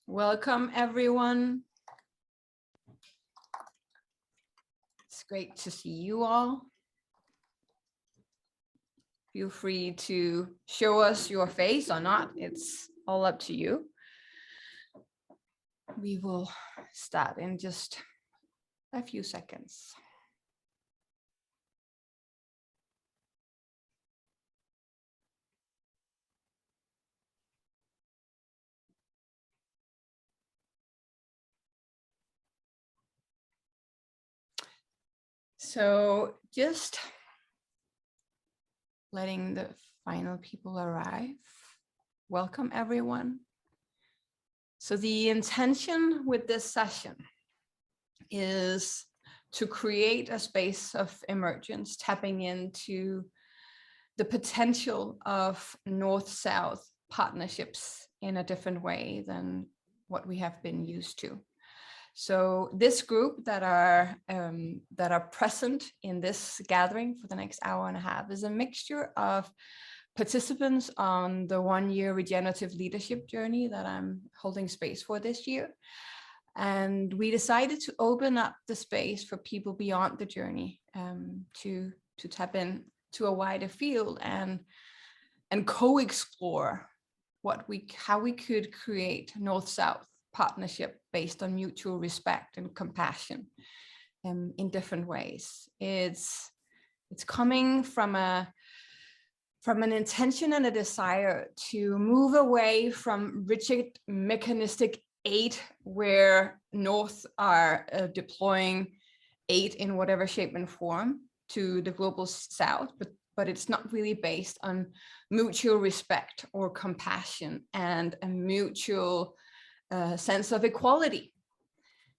Welcome, everyone. It's great to see you all. Feel free to show us your face or not. It's all up to you. We will start in just a few seconds. So just letting the final people arrive. Welcome, everyone. So the intention with this session is to create a space of emergence, tapping into the potential of North-South partnerships in a different way than what we have been used to. So this group that are present in this gathering for the next hour and a half is a mixture of participants on the one-year regenerative leadership journey that I'm holding space for this year. And we decided to open up the space for people beyond the journey to tap in to a wider field and co-explore how we could create North-South partnership based on mutual respect and compassion in different ways. It's coming from an intention and a desire to move away from rigid mechanistic aid, where North are deploying aid in whatever shape and form to the global South, but it's not really based on mutual respect or compassion and a mutual sense of equality.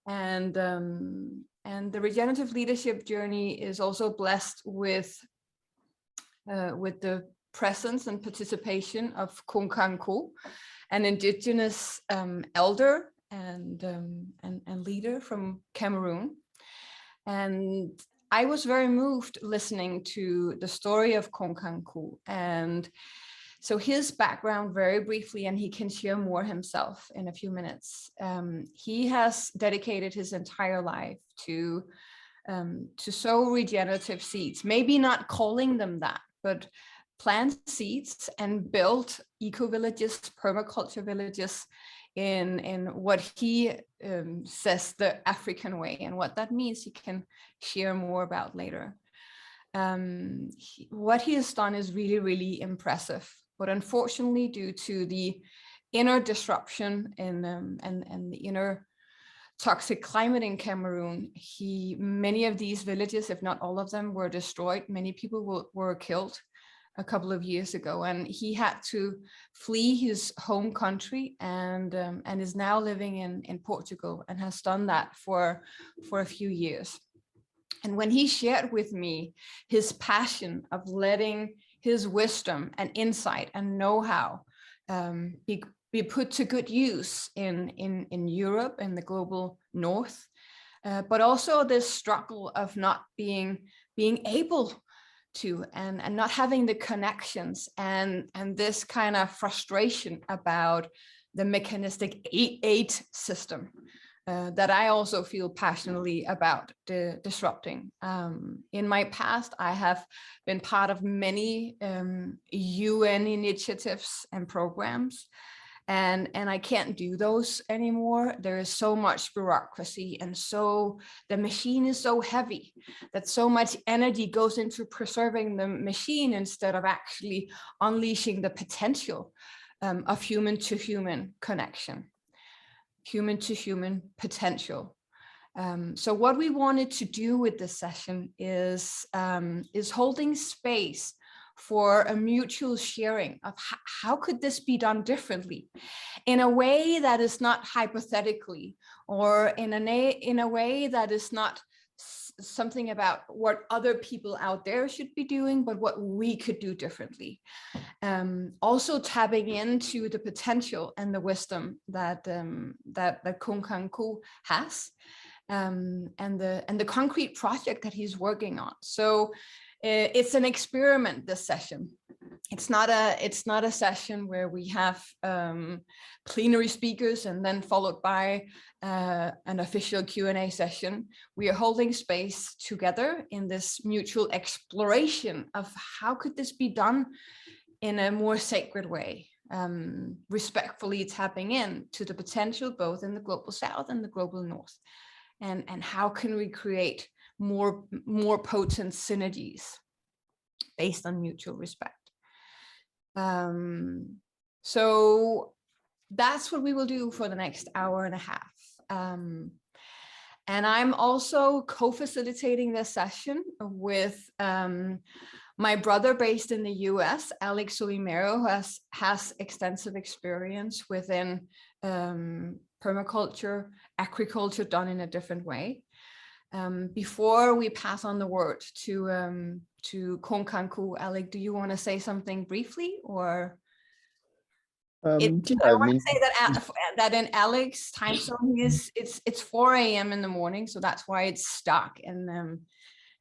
And the regenerative leadership journey is also blessed with the presence and participation of Konkankoh, an indigenous elder and leader from Cameroon. And I was very moved listening to the story of Konkankoh, and so his background very briefly, and he can share more himself in a few minutes. He has dedicated his entire life to sow regenerative seeds, maybe not calling them that, but plant seeds and build eco-villages, permaculture villages in what he says the African way, and what that means he can share more about later. What he has done is really, really impressive, but unfortunately, due to the inner disruption and the inner toxic climate in Cameroon, many of these villages, if not all of them, were destroyed. Many people were killed a couple of years ago, and he had to flee his home country and is now living in Portugal, and has done that for a few years. And when he shared with me his passion of letting his wisdom and insight and know-how be put to good use in Europe and the global North, but also this struggle of not being able to and not having the connections and this kind of frustration about the mechanistic aid system that I also feel passionately about disrupting. In my past, I have been part of many UN initiatives and programs, and I can't do those anymore. There is so much bureaucracy, and so the machine is so heavy that so much energy goes into preserving the machine instead of actually unleashing the potential of human-to-human connection, human-to-human potential. So what we wanted to do with this session is holding space for a mutual sharing of how could this be done differently, in a way that is not hypothetically, or in a way that is not something about what other people out there should be doing, but what we could do differently. Also tapping into the potential and the wisdom that Konkankoh has, and the concrete project that he's working on. So it's an experiment, this session. It's not a session where we have plenary speakers and then followed by an official Q&A session. We are holding space together in this mutual exploration of how could this be done in a more sacred way, respectfully tapping in to the potential both in the global south and the global north, and how can we create more potent synergies based on mutual respect. So that's what we will do for the next hour and a half. And I'm also co-facilitating this session with my brother based in the US, Alex Solimero, who has extensive experience within permaculture, agriculture done in a different way. Before we pass on the word to Konkankoh, Alex, do you want to say something briefly, or? I want to say that in Alex's time zone, it's 4 a.m. in the morning, so that's why it's stuck. And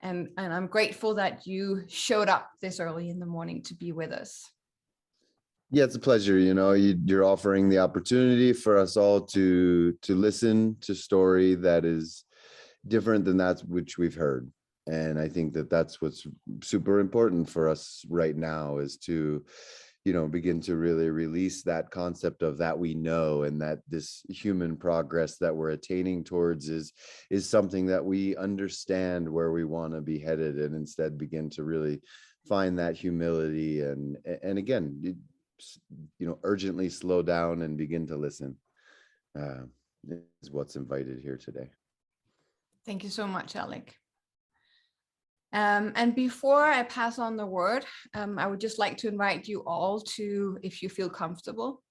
I'm grateful that you showed up this early in the morning to be with us. Yeah, it's a pleasure. You know, you're offering the opportunity for us all to listen to story that is different than that which we've heard. And I think that that's what's super important for us right now, is to, you know, begin to really release that concept of that we know, and that this human progress that we're attaining towards is something that we understand where we want to be headed, and instead begin to really find that humility and again, you know, urgently slow down and begin to listen is what's invited here today. Thank you so much, Alec. And before I pass on the word, I would just like to invite you all to, if you feel comfortable,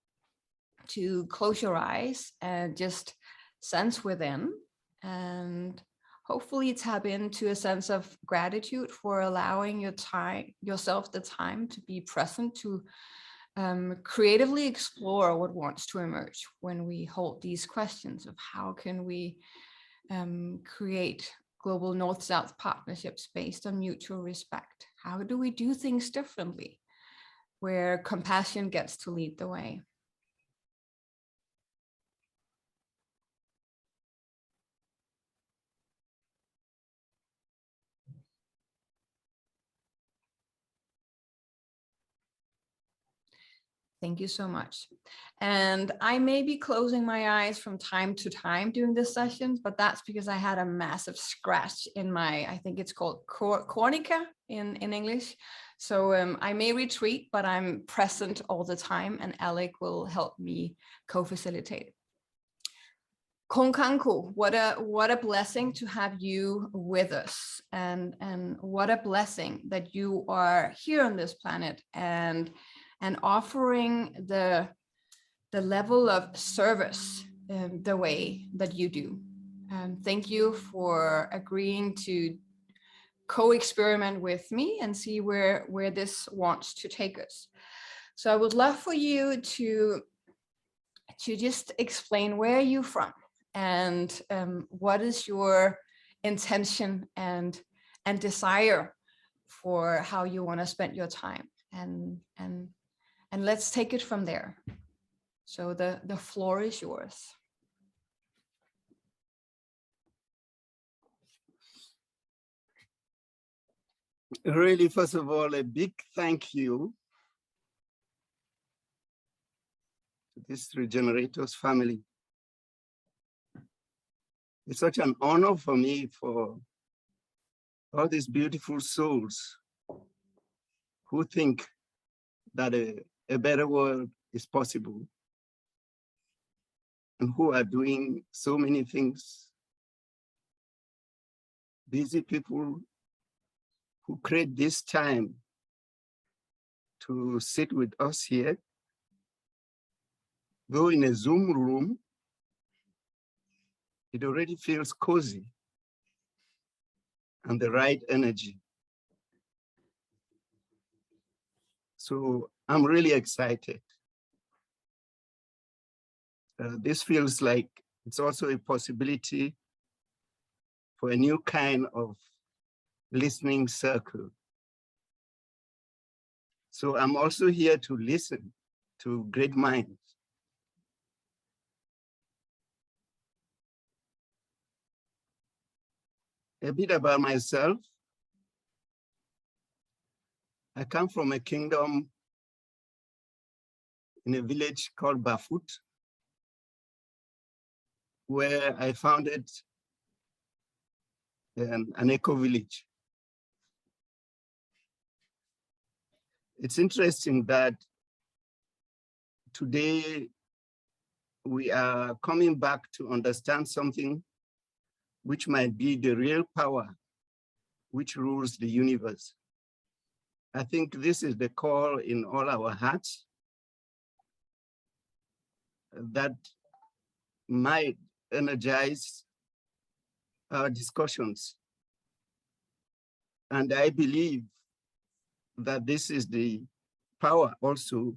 to close your eyes and just sense within, and hopefully tap into a sense of gratitude for allowing yourself the time to be present, to creatively explore what wants to emerge when we hold these questions of how can we create global North-South partnerships based on mutual respect. How do we do things differently, where compassion gets to lead the way? Thank you so much. And I may be closing my eyes from time to time during this session, but that's because I had a massive scratch in my, I think it's called cornica in English. So I may retreat, but I'm present all the time, and Alec will help me co-facilitate. Konkankoh, what a blessing to have you with us, and what a blessing that you are here on this planet and offering the level of service the way that you do. Thank you for agreeing to co-experiment with me and see where this wants to take us. So I would love for you to just explain where you're from, and what is your intention and desire for how you want to spend your time, and let's take it from there. So the floor is yours. Really, first of all, a big thank you to this Regenerators family. It's such an honor for me, for all these beautiful souls who think that a better world is possible, and who are doing so many things. Busy people who create this time to sit with us here, though in a Zoom room, it already feels cozy and the right energy. So I'm really excited. This feels like it's also a possibility for a new kind of listening circle So I'm also here to listen to great minds. A bit about myself. I come from a kingdom in a village called Bafut, where I founded an eco-village. It's interesting that today we are coming back to understand something which might be the real power which rules the universe. I think this is the call in all our hearts that might energize our discussions. And I believe that this is the power also,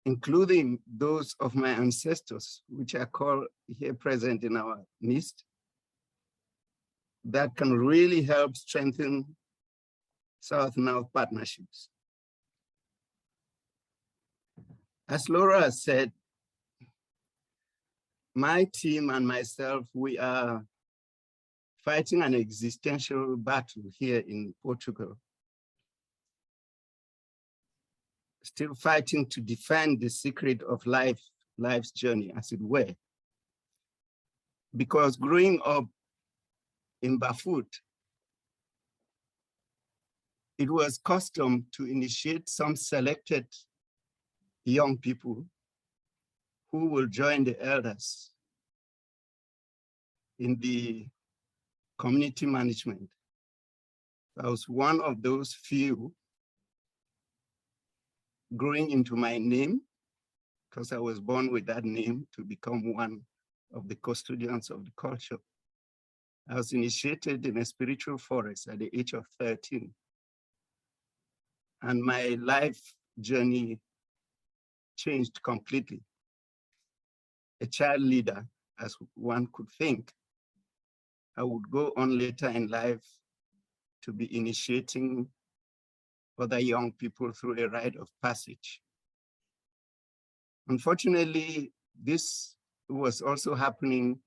including those of my ancestors, which are called here present in our midst, that can really help strengthen South-North partnerships. As Laura has said, my team and myself, we are fighting an existential battle here in Portugal. Still fighting to defend the secret of life's journey, as it were. Because growing up in Bafut, it was custom to initiate some selected young people who will join the elders in the community management. I was one of those few growing into my name, because I was born with that name, to become one of the custodians of the culture. I was initiated in a spiritual forest at the age of 13. And my life journey changed completely. A child leader, as one could think, I would go on later in life to be initiating other young people through a rite of passage. Unfortunately, this was also happening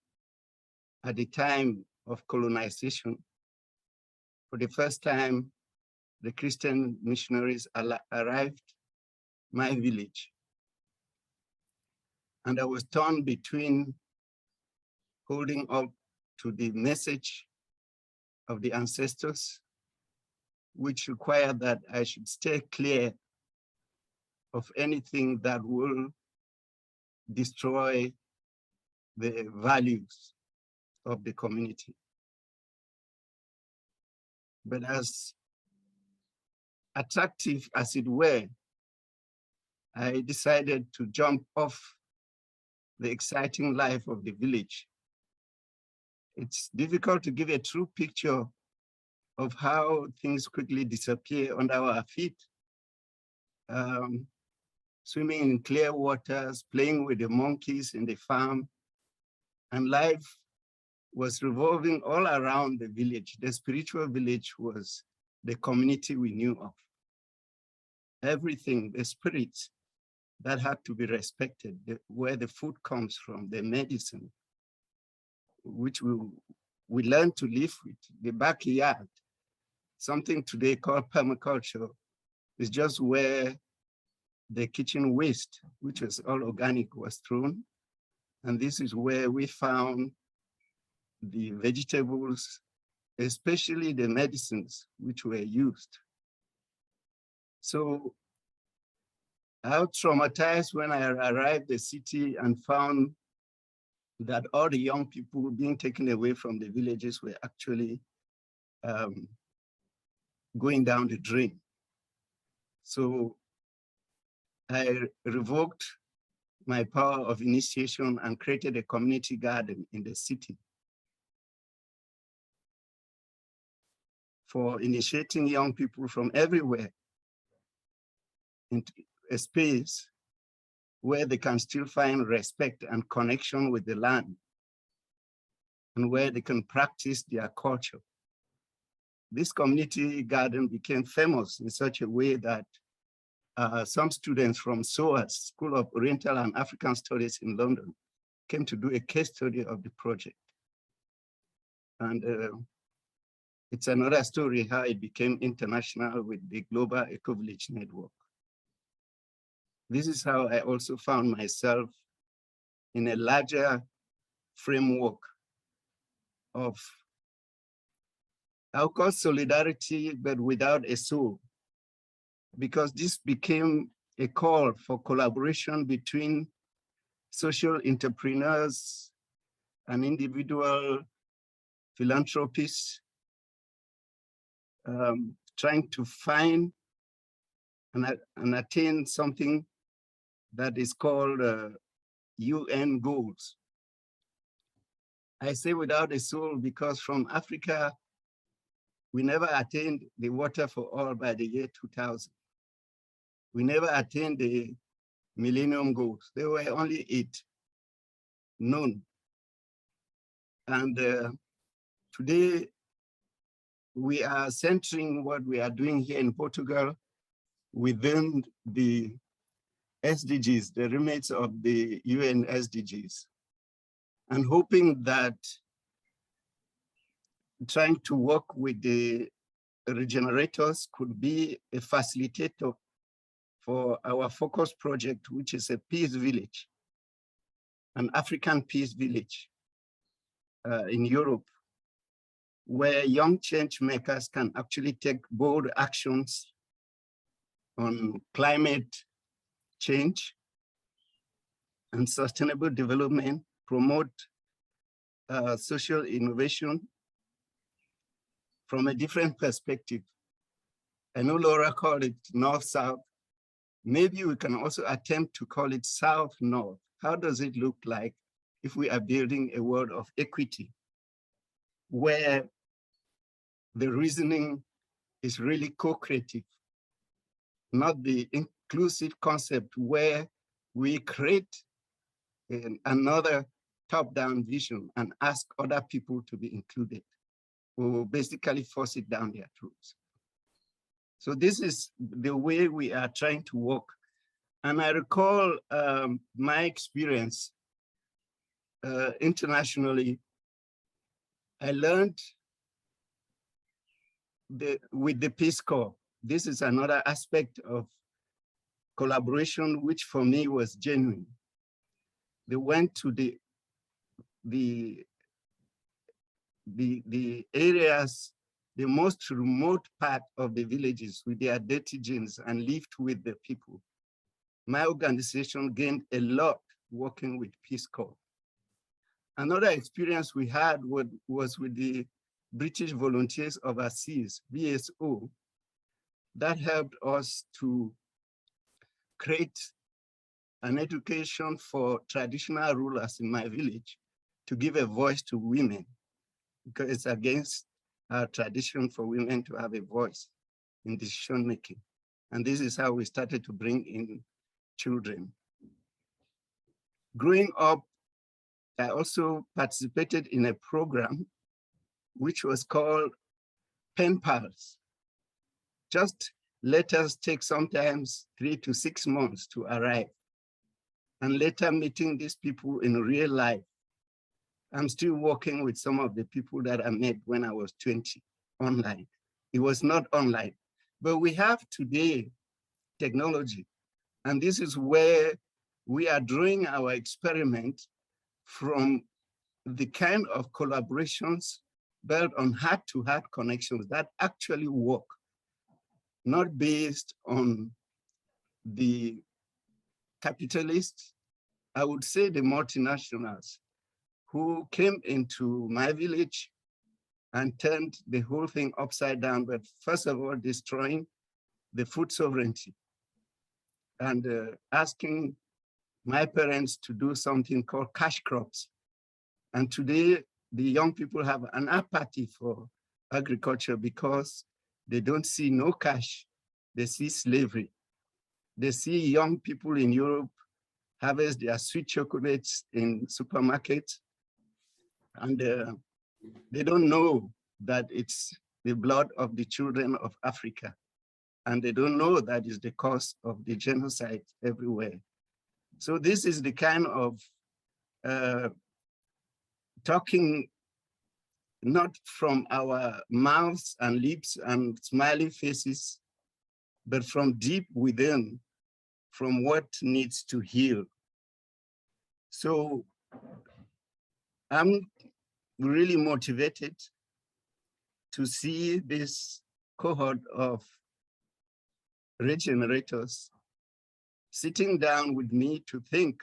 at the time of colonization. For the first time, the Christian missionaries arrived my village. And I was torn between holding up to the message of the ancestors, which required that I should stay clear of anything that will destroy the values of the community. But as attractive as it were, I decided to jump off the exciting life of the village. It's difficult to give a true picture of how things quickly disappear under our feet. Swimming in clear waters, playing with the monkeys in the farm, and life was revolving all around the village. The spiritual village was the community we knew of. Everything, the spirits that had to be respected, where the food comes from, the medicine, which we learned to live with, the backyard. Something today called permaculture is just where the kitchen waste, which was all organic, was thrown. And this is where we found the vegetables, especially the medicines which were used. So I was traumatized when I arrived the city and found that all the young people being taken away from the villages were actually going down the drain. So I revoked my power of initiation and created a community garden in the city for initiating young people from everywhere into a space where they can still find respect and connection with the land and where they can practice their culture. this community garden became famous in such a way that some students from SOAS, School of Oriental and African Studies in London, came to do a case study of the project. And it's another story how it became international with the Global Eco-Village Network. This is how I also found myself in a larger framework of, I'll call solidarity, but without a soul, because this became a call for collaboration between social entrepreneurs and individual philanthropists, trying to find and attain something that is called UN goals. I say without a soul because from Africa, we never attained the water for all by the year 2000. We never attained the Millennium Goals. There were only 8 known. And today, we are centering what we are doing here in Portugal within the SDGs, the remits of the UN SDGs, and hoping that trying to work with the regenerators could be a facilitator for our focus project, which is a peace village, an African peace village in Europe, where young change makers can actually take bold actions on climate change and sustainable development, promote social innovation from a different perspective. I know Laura called it North-South. Maybe we can also attempt to call it South-North. How does it look like if we are building a world of equity, where the reasoning is really co-creative, not the inclusive concept where we create another top-down vision and ask other people to be included. We will basically force it down their throats. So this is the way we are trying to work. And I recall my experience internationally. I learned with the Peace Corps. This is another aspect of collaboration, which for me was genuine. They went to the areas, the most remote part of the villages with their dirty jeans and lived with the people. My organization gained a lot working with Peace Corps. Another experience we had was with the British Volunteers Overseas, BSO, that helped us to create an education for traditional rulers in my village to give a voice to women, because it's against our tradition for women to have a voice in decision making. And this is how we started to bring in children. Growing up, I also participated in a program which was called Pen Pals. Just letters take sometimes 3 to 6 months to arrive. And later meeting these people in real life. I'm still working with some of the people that I met when I was 20 online. It was not online, but we have today technology. And this is where we are drawing our experiment from the kind of collaborations built on heart-to-heart connections that actually work, not based on the capitalists, I would say the multinationals, who came into my village and turned the whole thing upside down, but first of all, destroying the food sovereignty and asking my parents to do something called cash crops. And today, the young people have an apathy for agriculture because they don't see no cash, they see slavery. They see young people in Europe harvest their sweet chocolates in supermarkets, and they don't know that it's the blood of the children of Africa. And they don't know that is the cause of the genocide everywhere. So this is the kind of talking not from our mouths and lips and smiling faces, but from deep within, from what needs to heal. So I'm really motivated to see this cohort of regenerators sitting down with me to think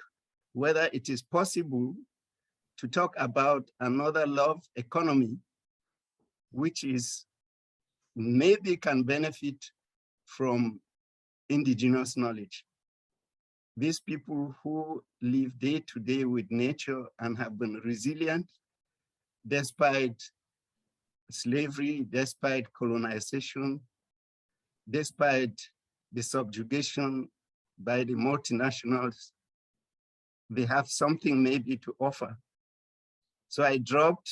whether it is possible to talk about another love economy, which is maybe can benefit from indigenous knowledge. These people who live day to day with nature and have been resilient despite slavery, despite colonization, despite the subjugation by the multinationals, they have something maybe to offer. So I dropped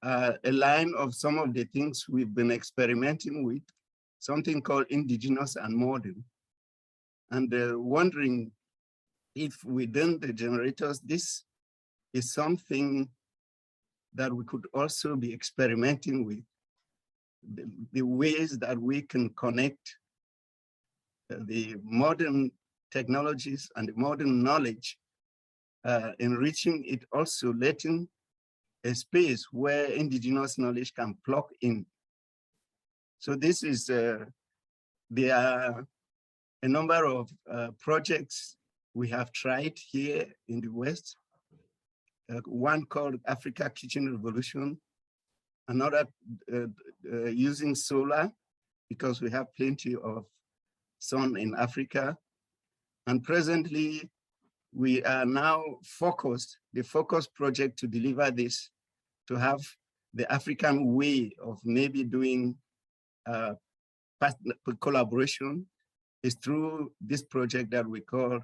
a line of some of the things we've been experimenting with, something called indigenous and modern, and wondering if within the generators, this is something that we could also be experimenting with, the ways that we can connect the modern technologies and the modern knowledge, enriching it, also letting a space where indigenous knowledge can plug in. So this is, there are a number of projects we have tried here in the West. One called Africa Kitchen Revolution, another using solar, because we have plenty of sun in Africa. And presently, we are now focused, the focus project to deliver this, to have the African way of maybe doing collaboration is through this project that we call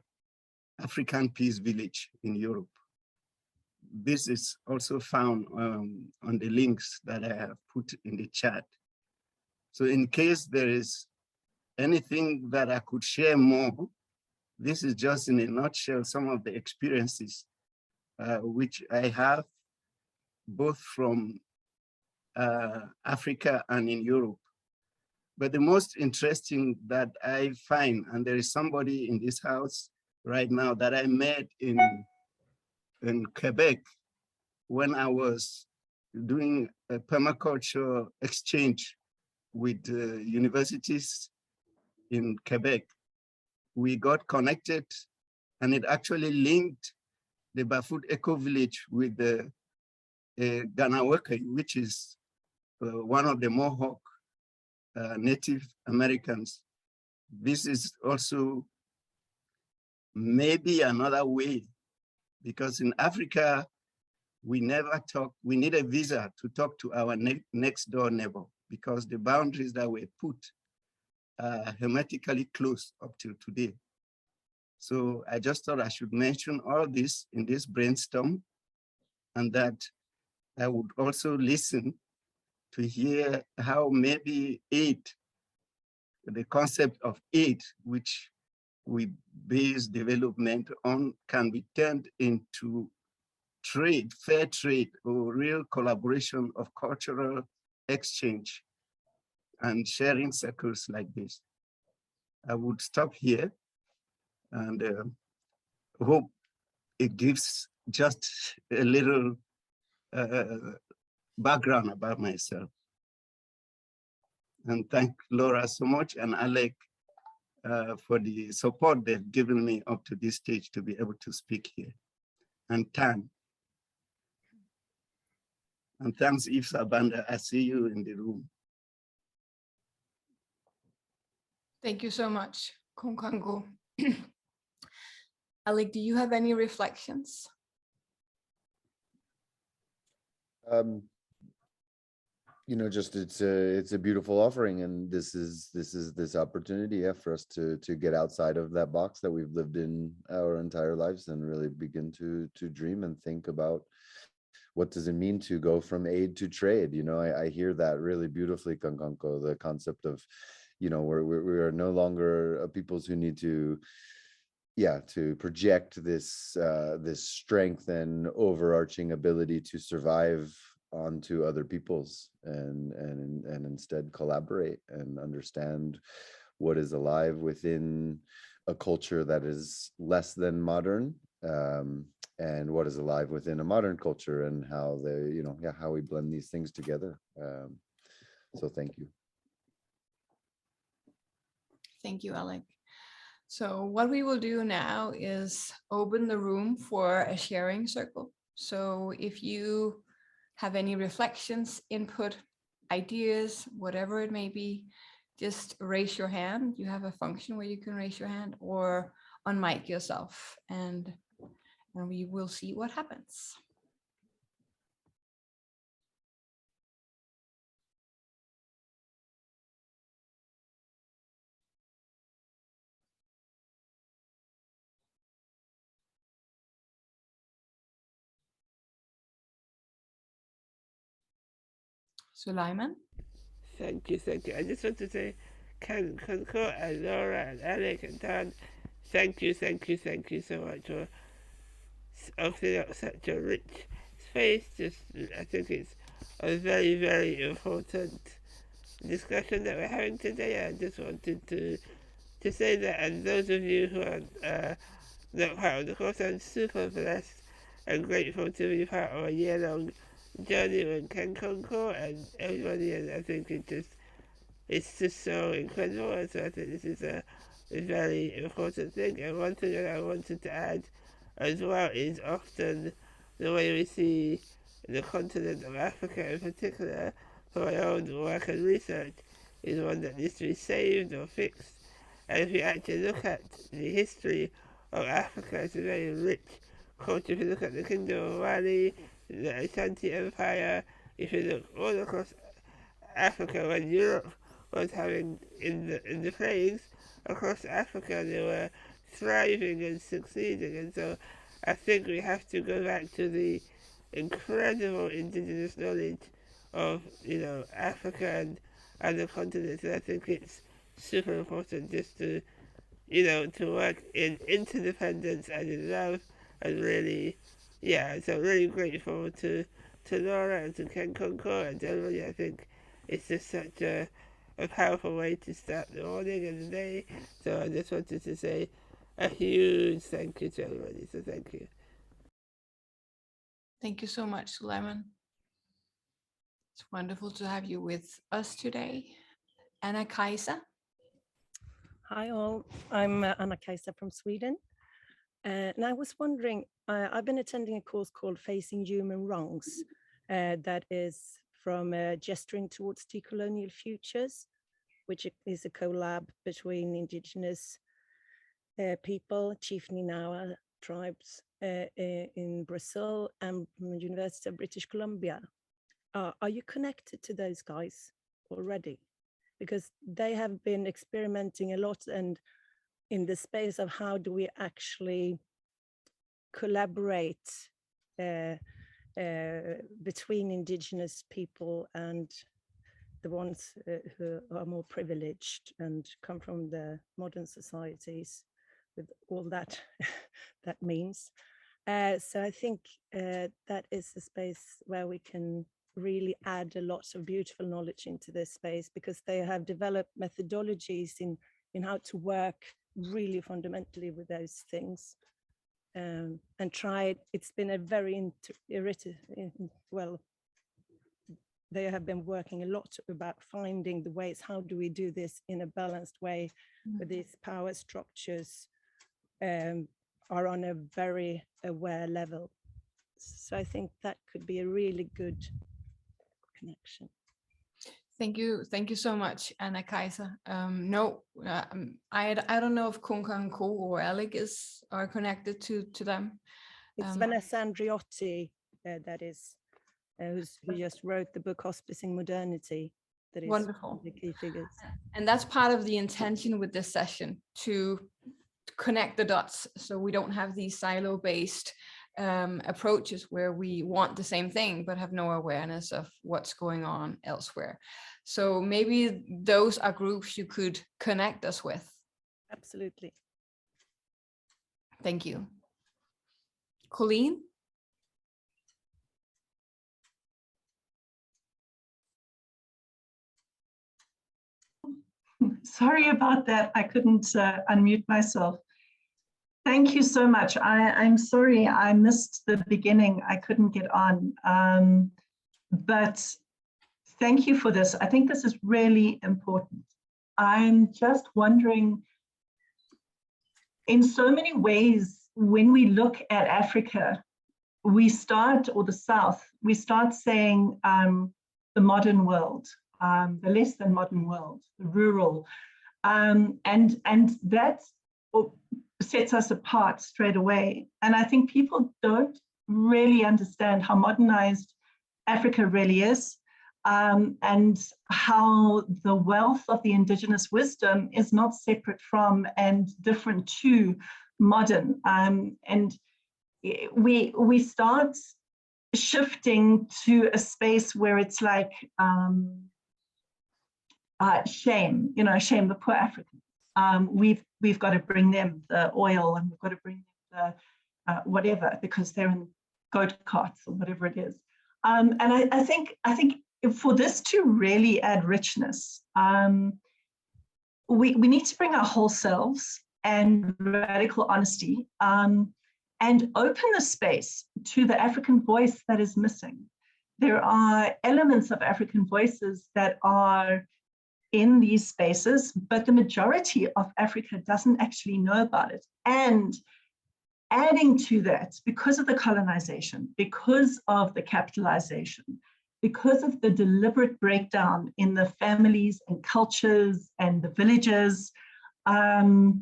African Peace Village in Europe. This is also found on the links that I have put in the chat. So in case there is anything that I could share more, this is just in a nutshell some of the experiences which I have both from Africa and in Europe. But the most interesting that I find, and there is somebody in this house right now that I met in Quebec when I was doing a permaculture exchange with universities in Quebec. We got connected, and it actually linked the Bafut Eco Village with the Ganaweke, which is one of the Mohawk Native Americans. This is also maybe another way, because in Africa, we never talk, we need a visa to talk to our next door neighbor, because the boundaries that were put are hermetically closed up till today. So I just thought I should mention all this in this brainstorm, and that I would also listen to hear how maybe aid, the concept of aid, which we base development on, can be turned into trade, fair trade, or real collaboration of cultural exchange and sharing circles like this. I would stop here and hope it gives just a little background about myself. And thank Laura so much and Alec for the support they've given me up to this stage to be able to speak here. And Tan. And thanks, Yves Abanda. I see you in the room. Thank you so much, Konkankoh. Alec, do you have any reflections? You know, just it's a beautiful offering, and this is this opportunity, yeah, for us to get outside of that box that we've lived in our entire lives and really begin to dream and think about what does it mean to go from aid to trade? You know, I hear that really beautifully, Konkankoh, the concept of, you know, we are no longer peoples who need to, yeah, to project this this strength and overarching ability to survive onto other peoples, and instead collaborate and understand what is alive within a culture that is less than modern, and what is alive within a modern culture, and how they, you know, yeah, how we blend these things together. So thank you. Thank you, Alec. So what we will do now is open the room for a sharing circle. So if you have any reflections, input, ideas, whatever it may be, just raise your hand. You have a function where you can raise your hand or unmic yourself, and we will see what happens. Sulaiman? Thank you, thank you. I just want to say, Konkankoh and Laura and Alec and Dan, thank you so much for opening up such a rich space. Just, I think it's a very, very important discussion that we're having today. I just wanted to say that, and those of you who are not part of the course, I'm super blessed and grateful to be part of a year-long journey with Konkankoh and everybody, and I think it's just so incredible, and so I think this is a very important thing. And one thing that I wanted to add as well is often the way we see the continent of Africa in particular, for my own work and research, is one that needs to be saved or fixed. And if you actually look at the history of Africa, it's a very rich culture. If you look at the Kingdom of Mali, the Ashanti Empire, if you look all across Africa, when Europe was having in the plagues across Africa, they were thriving and succeeding. And so I think we have to go back to the incredible indigenous knowledge of, you know, Africa and other continents. And I think it's super important just to, you know, to work in interdependence and in love, and really, yeah, so really grateful to Laura and to Konkankoh and everybody. I think it's just such a powerful way to start the morning and the day. So I just wanted to say a huge thank you to everybody. So thank you. Thank you so much, Sulaiman. It's wonderful to have you with us today. Anna-Kaisa? Hi all, I'm Anna-Kaisa from Sweden. And I was wondering, I've been attending a course called Facing Human Wrongs, that is from Gesturing Towards Decolonial Futures, which is a collab between indigenous people, Chief Ninawa tribes in Brazil and University of British Columbia. Are you connected to those guys already? Because they have been experimenting a lot and in the space of how do we actually collaborate between indigenous people and the ones who are more privileged and come from the modern societies with all that that means. So I think that is the space where we can really add a lot of beautiful knowledge into this space, because they have developed methodologies in how to work really fundamentally with those things, and tried. It's been a very well, they have been working a lot about finding the ways, how do we do this in a balanced way, where these power structures are on a very aware level. So I think that could be a really good connection. Thank you so much, Anna-Kaisa. No, I don't know if Konkankoh or Alec are connected to them. It's Vanessa Andriotti, that is, who just wrote the book Hospice in Modernity. That is wonderful. The key figures. And that's part of the intention with this session, to connect the dots, so we don't have these silo-based approaches where we want the same thing but have no awareness of what's going on elsewhere. So maybe those are groups you could connect us with. Absolutely. Thank you. Colleen? Sorry about that. I couldn't unmute myself. Thank you so much. I'm sorry I missed the beginning. I couldn't get on. But thank you for this. I think this is really important. I'm just wondering, in so many ways, when we look at Africa, we start, or the South, we start saying the modern world, the less than modern world, the rural, and that sets us apart straight away. And I think people don't really understand how modernized Africa really is, and how the wealth of the indigenous wisdom is not separate from and different to modern. And we start shifting to a space where it's like shame, shame the poor Africans. We've got to bring them the oil, and we've got to bring them the whatever, because they're in goat carts or whatever it is. And I think for this to really add richness, we need to bring our whole selves and radical honesty, and open the space to the African voice that is missing. There are elements of African voices that are in these spaces, but the majority of Africa doesn't actually know about it. And adding to that, because of the colonization, because of the capitalization, because of the deliberate breakdown in the families and cultures and the villages, the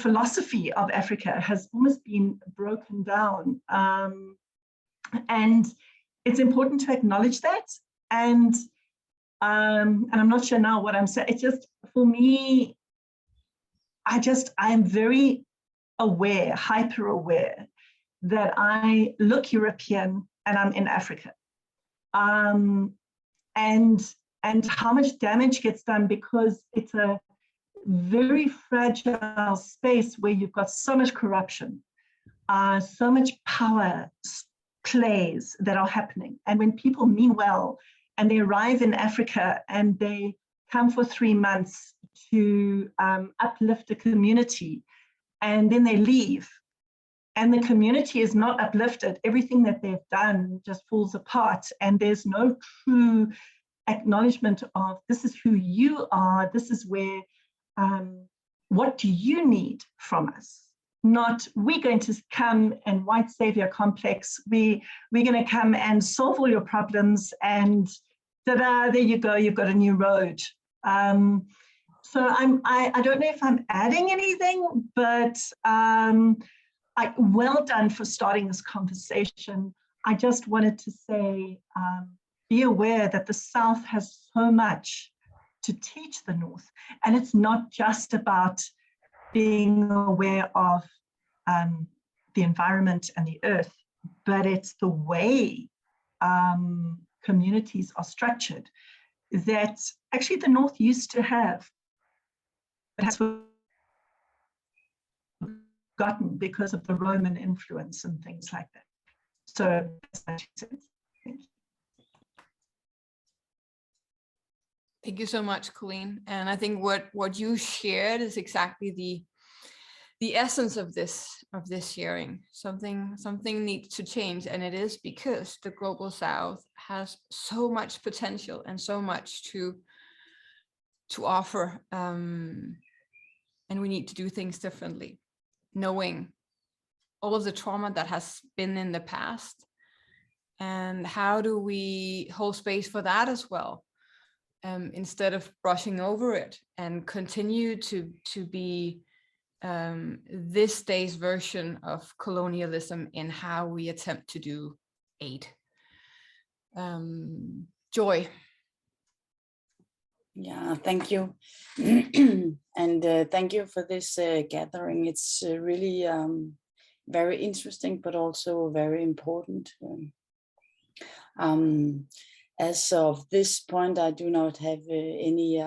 philosophy of Africa has almost been broken down. And it's important to acknowledge that. And I'm not sure now what I'm saying. It's just, for me, I'm very aware, hyper aware, that I look European and I'm in Africa. And how much damage gets done because it's a very fragile space where you've got so much corruption, so much power plays that are happening. And when people mean well and they arrive in Africa and they come for 3 months to uplift a community, and then they leave and the community is not uplifted, everything that they've done just falls apart, and there's no true acknowledgement of this is who you are, this is where, what do you need from us? Not, we're going to come and white savior complex, we're going to come and solve all your problems and ta-da, there you go, you've got a new road. So I don't know if I'm adding anything, but well done for starting this conversation. I just wanted to say, be aware that the South has so much to teach the North. And it's not just about being aware of the environment and the earth, but it's the way communities are structured that actually the North used to have, but has forgotten because of the Roman influence and things like that. So that makes sense. Thank you. Thank you so much, Colleen. And I think what you shared is exactly the essence of this sharing. Something needs to change, and it is because the global South has so much potential and so much to offer, and we need to do things differently, knowing all of the trauma that has been in the past, and how do we hold space for that as well, instead of brushing over it, and continue to be this day's version of colonialism in how we attempt to do aid. Joy. Yeah, thank you. And thank you for this gathering. It's really very interesting, but also very important. As of this point, I do not have any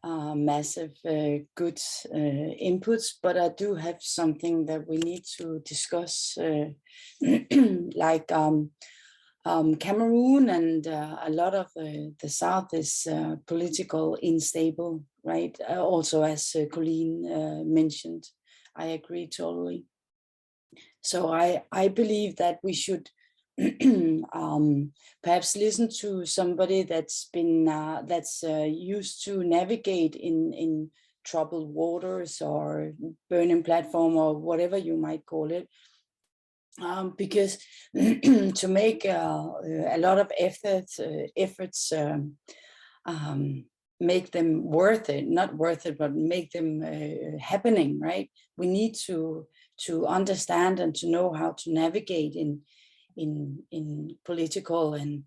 massive good inputs, but I do have something that we need to discuss, like Cameroon and a lot of the South is political unstable, right? Also, as Colleen mentioned, I agree totally. So I believe that we should perhaps listen to somebody that's been used to navigate in troubled waters or burning platform or whatever you might call it, because to make a lot of efforts make them worth it, not worth it, but make them happening, right? We need to understand and to know how to navigate in political and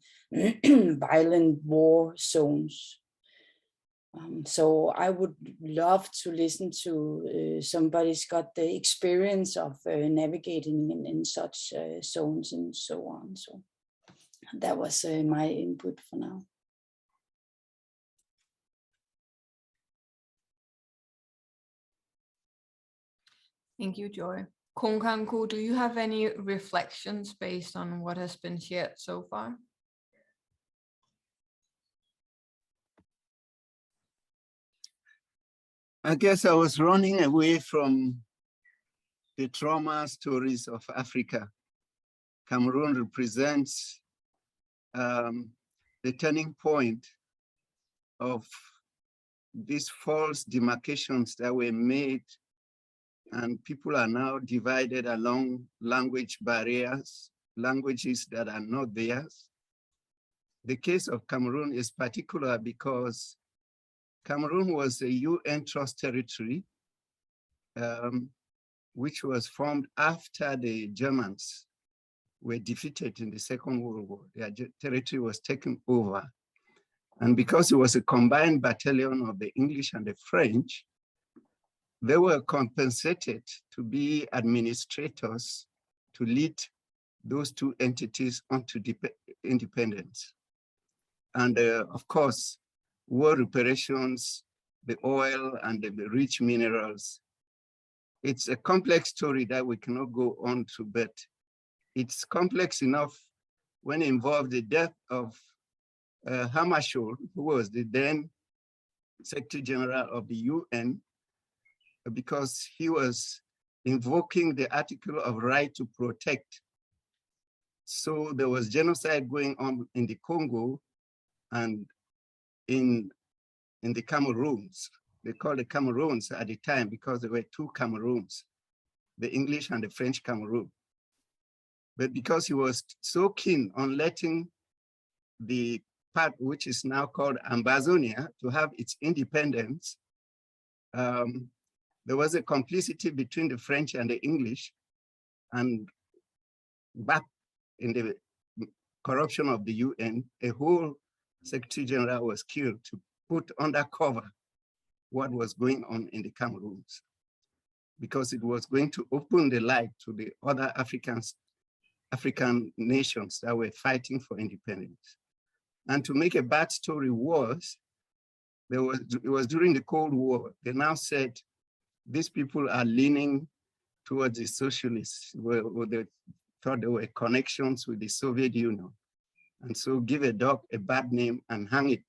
violent war zones. So I would love to listen to somebody's got the experience of navigating in such zones and so on. So that was my input for now. Thank you, Joy. Konkankoh, do you have any reflections based on what has been shared so far? I guess I was running away from the trauma stories of Africa. Cameroon represents the turning point of these false demarcations that were made, and people are now divided along language barriers, languages that are not theirs. The case of Cameroon is particular because Cameroon was a UN trust territory, which was formed after the Germans were defeated in the Second World War. Their territory was taken over. And because it was a combined battalion of the English and the French, they were compensated to be administrators to lead those two entities onto independence. And of course, war reparations, the oil and the rich minerals. It's a complex story that we cannot go on to, but it's complex enough when it involved the death of Hammarskjöld, who was the then Secretary General of the UN, because he was invoking the article of right to protect. So there was genocide going on in the Congo and in the Cameroons. They called the Cameroons at the time because there were two Cameroons, the English and the French Cameroon. But because he was so keen on letting the part which is now called Ambazonia to have its independence, there was a complicity between the French and the English, and back in the corruption of the UN, a whole Secretary General was killed to put under cover what was going on in the Cameroons, because it was going to open the light to the other African nations that were fighting for independence. And to make a bad story worse, it was during the Cold War. They now said these people are leaning towards the socialists, where they thought there were connections with the Soviet Union. And so give a dog a bad name and hang it.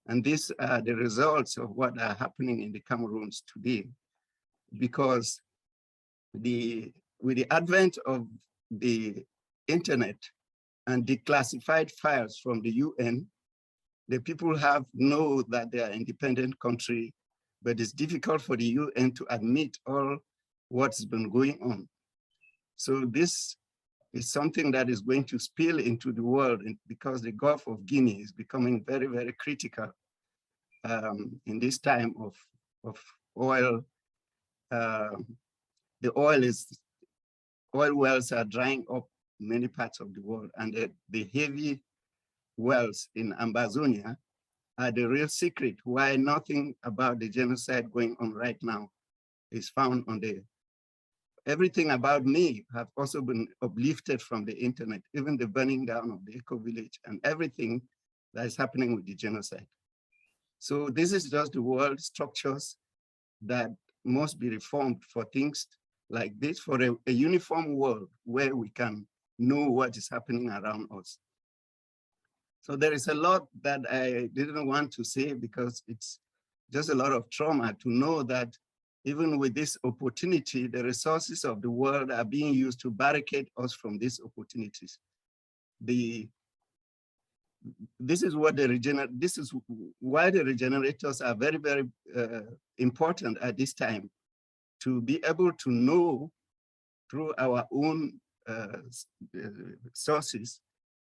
And these are the results of what are happening in the Cameroons today, because with the advent of the internet and declassified files from the UN, the people know that they are an independent country, but it's difficult for the UN to admit all what's been going on. So this is something that is going to spill into the world, because the Gulf of Guinea is becoming very, very critical in this time of oil. The oil wells are drying up in many parts of the world, and the heavy wells in Ambazonia are the real secret why nothing about the genocide going on right now is found on the everything about me have also been uplifted from the internet, even the burning down of the eco-village and everything that is happening with the genocide. So this is just the world structures that must be reformed for things like this, for a uniform world where we can know what is happening around us. So there is a lot that I didn't want to say because it's just a lot of trauma to know that even with this opportunity, the resources of the world are being used to barricade us from these opportunities. This is why the regenerators are very, very important at this time, to be able to know through our own sources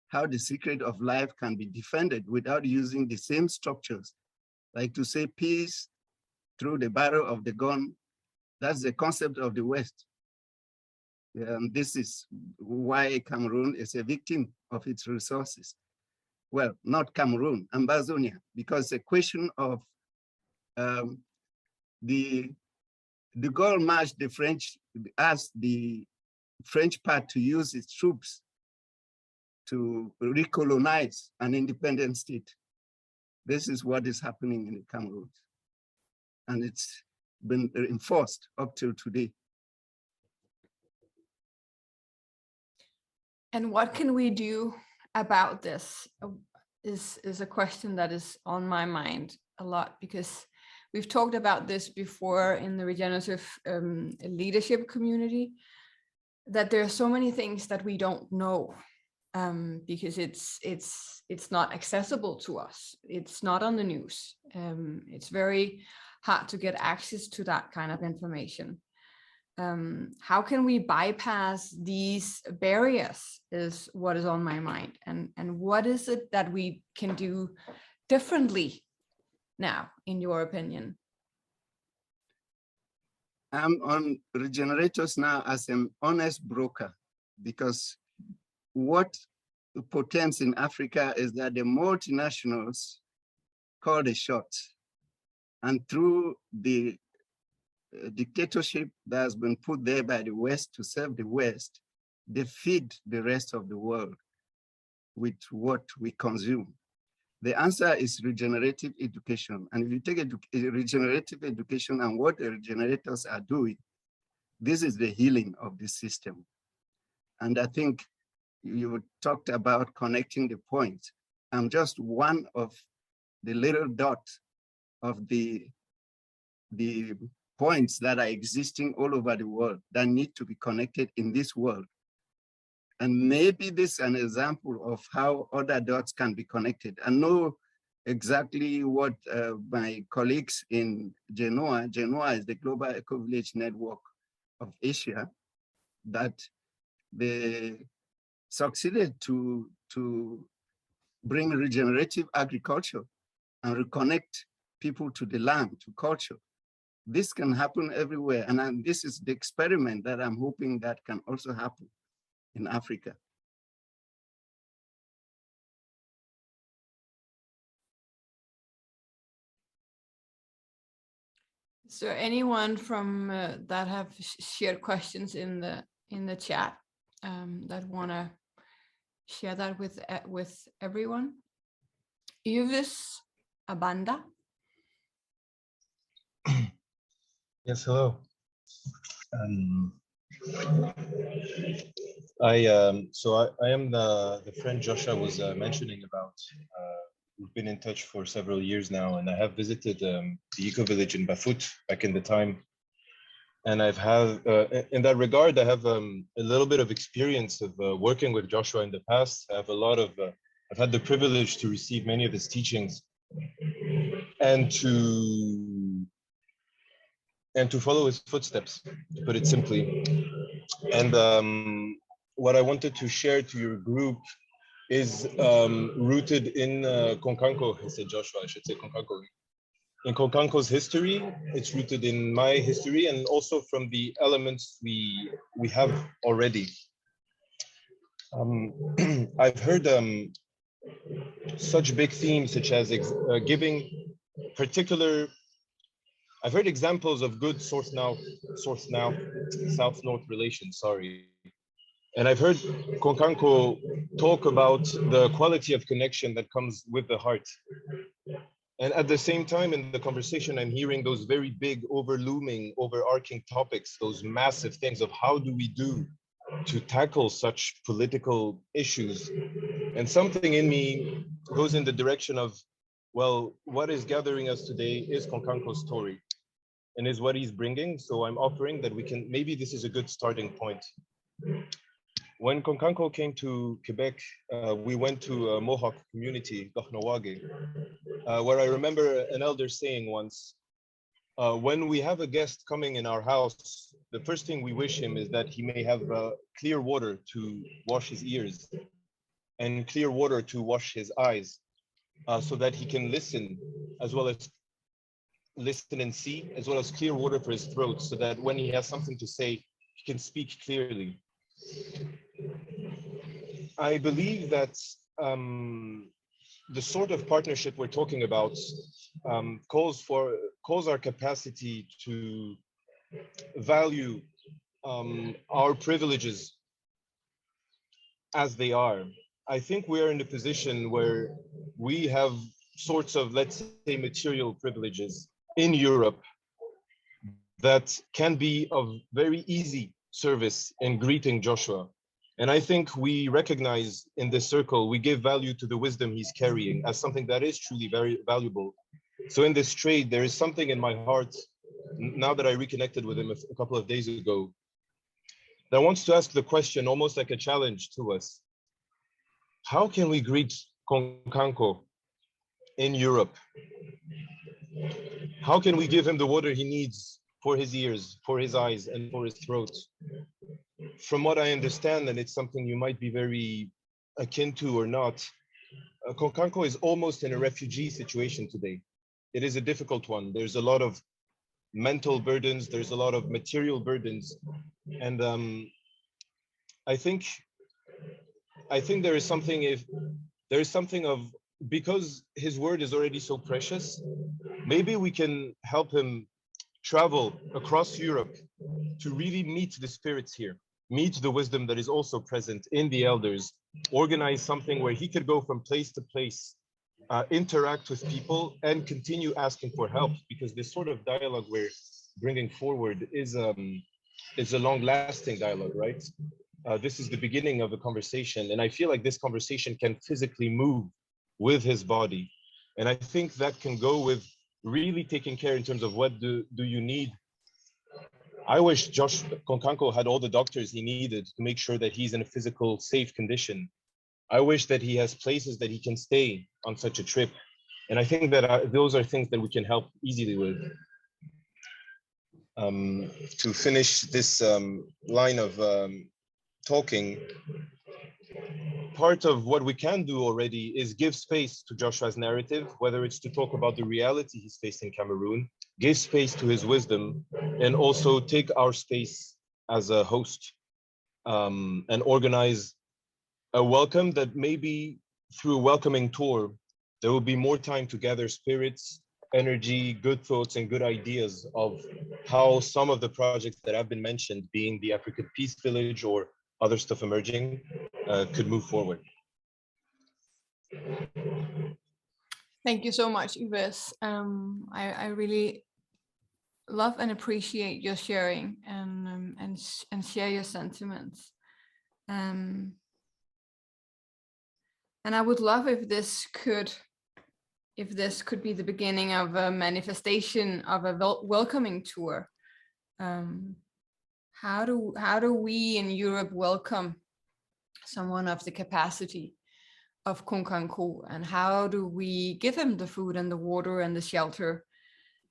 how the secret of life can be defended without using the same structures. Like to say peace through the barrel of the gun, that's the concept of the West. And this is why Cameroon is a victim of its resources. Well, not Cameroon, Ambazonia, because the question of the Gaulle march, the French asked the French part to use its troops to recolonize an independent state. This is what is happening in Cameroon. And it's been enforced up till today. And what can we do about this is a question that is on my mind a lot, because we've talked about this before in the regenerative leadership community, that there are so many things that we don't know because it's not accessible to us. It's not on the news. It's very hard to get access to that kind of information. How can we bypass these barriers is what is on my mind. And what is it that we can do differently now, in your opinion? I'm on regenerators now as an honest broker, because what portends in Africa is that the multinationals call the shots. And through the dictatorship that has been put there by the West to serve the West, they feed the rest of the world with what we consume. The answer is regenerative education. And if you take a regenerative education and what the regenerators are doing, this is the healing of the system. And I think you talked about connecting the points. I'm just one of the little dots of the points that are existing all over the world that need to be connected in this world. And maybe this is an example of how other dots can be connected. I know exactly what my colleagues in Genoa is the Global Eco-Village Network of Asia, that they succeeded to bring regenerative agriculture and reconnect people to the land, to culture. This can happen everywhere. And this is the experiment that I'm hoping that can also happen in Africa. Is there anyone from that have shared questions in the chat that want to share that with everyone? Yves Abanda. Yes, hello. I am the friend Joshua was mentioning about. We've been in touch for several years now, and I have visited the eco-village in Bafut back in the time. And I've had, in that regard, I have a little bit of experience of working with Joshua in the past. I have a lot of, I've had the privilege to receive many of his teachings and to follow his footsteps, to put it simply. And what I wanted to share to your group is rooted in Konkankoh, he said Joshua, I should say Konkankoh. In Konkankoh's history, it's rooted in my history and also from the elements we have already. I've heard such big themes such as giving particular I've heard examples of good south-north relations, sorry. And I've heard Konkankoh talk about the quality of connection that comes with the heart. And at the same time, in the conversation, I'm hearing those very big, overarching topics, those massive things of how do we do to tackle such political issues. And something in me goes in the direction of, well, what is gathering us today is Konkankoh's story and is what he's bringing. So I'm offering that we can, maybe this is a good starting point. When Konkankoh came to Quebec, we went to a Mohawk community, Dohnawage, where I remember an elder saying once, when we have a guest coming in our house, the first thing we wish him is that he may have clear water to wash his ears and clear water to wash his eyes, so that he can listen as well as listen and see, as well as clear water for his throat, so that when he has something to say, he can speak clearly. I believe that the sort of partnership we're talking about calls our capacity to value our privileges as they are. I think we are in a position where we have sorts of, let's say, material privileges in Europe that can be of very easy service in greeting Joshua. And I think we recognize in this circle, we give value to the wisdom he's carrying as something that is truly very valuable. So in this trade, there is something in my heart, now that I reconnected with him a couple of days ago, that wants to ask the question, almost like a challenge to us. How can we greet Konkankoh in Europe? How can we give him the water he needs for his ears, for his eyes, and for his throat? From what I understand, and it's something you might be very akin to or not, Konkankoh is almost in a refugee situation today. It is a difficult one. There's a lot of mental burdens, there's a lot of material burdens. And I think there is something of, because his word is already so precious, maybe we can help him travel across Europe to really meet the spirits here, meet the wisdom that is also present in the elders, organize something where he could go from place to place, interact with people and continue asking for help, because this sort of dialogue we're bringing forward is a long-lasting dialogue, right? This is the beginning of a conversation, and I feel like this conversation can physically move with his body. And I think that can go with really taking care in terms of what do you need. I wish Josh Konkankoh had all the doctors he needed to make sure that he's in a physical, safe condition. I wish that he has places that he can stay on such a trip. And I think that those are things that we can help easily with. To finish this line of talking, part of what we can do already is give space to Joshua's narrative, whether it's to talk about the reality he's faced in Cameroon, give space to his wisdom, and also take our space as a host and organize a welcome that maybe through a welcoming tour, there will be more time to gather spirits, energy, good thoughts, and good ideas of how some of the projects that have been mentioned, being the African Peace Village or other stuff emerging, could move forward. Thank you so much, Yves. I really love and appreciate your sharing and share your sentiments. And I would love if this could be the beginning of a manifestation of a welcoming tour. How do we in Europe welcome someone of the capacity of Konkankoh, and how do we give him the food and the water and the shelter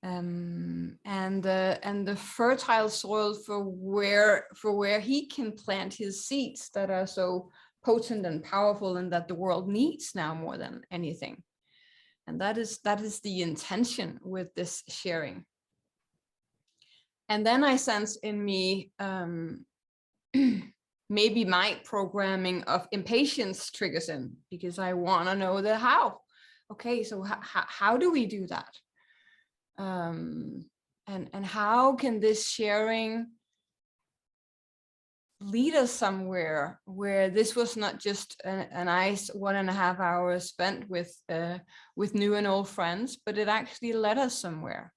and the fertile soil for where he can plant his seeds that are so potent and powerful and that the world needs now more than anything. And that is the intention with this sharing. And then I sense in me maybe my programming of impatience triggers in, because I want to know the how. Okay, so how do we do that? And and how can this sharing lead us somewhere where this was not just a nice 1.5 hours spent with new and old friends, but it actually led us somewhere.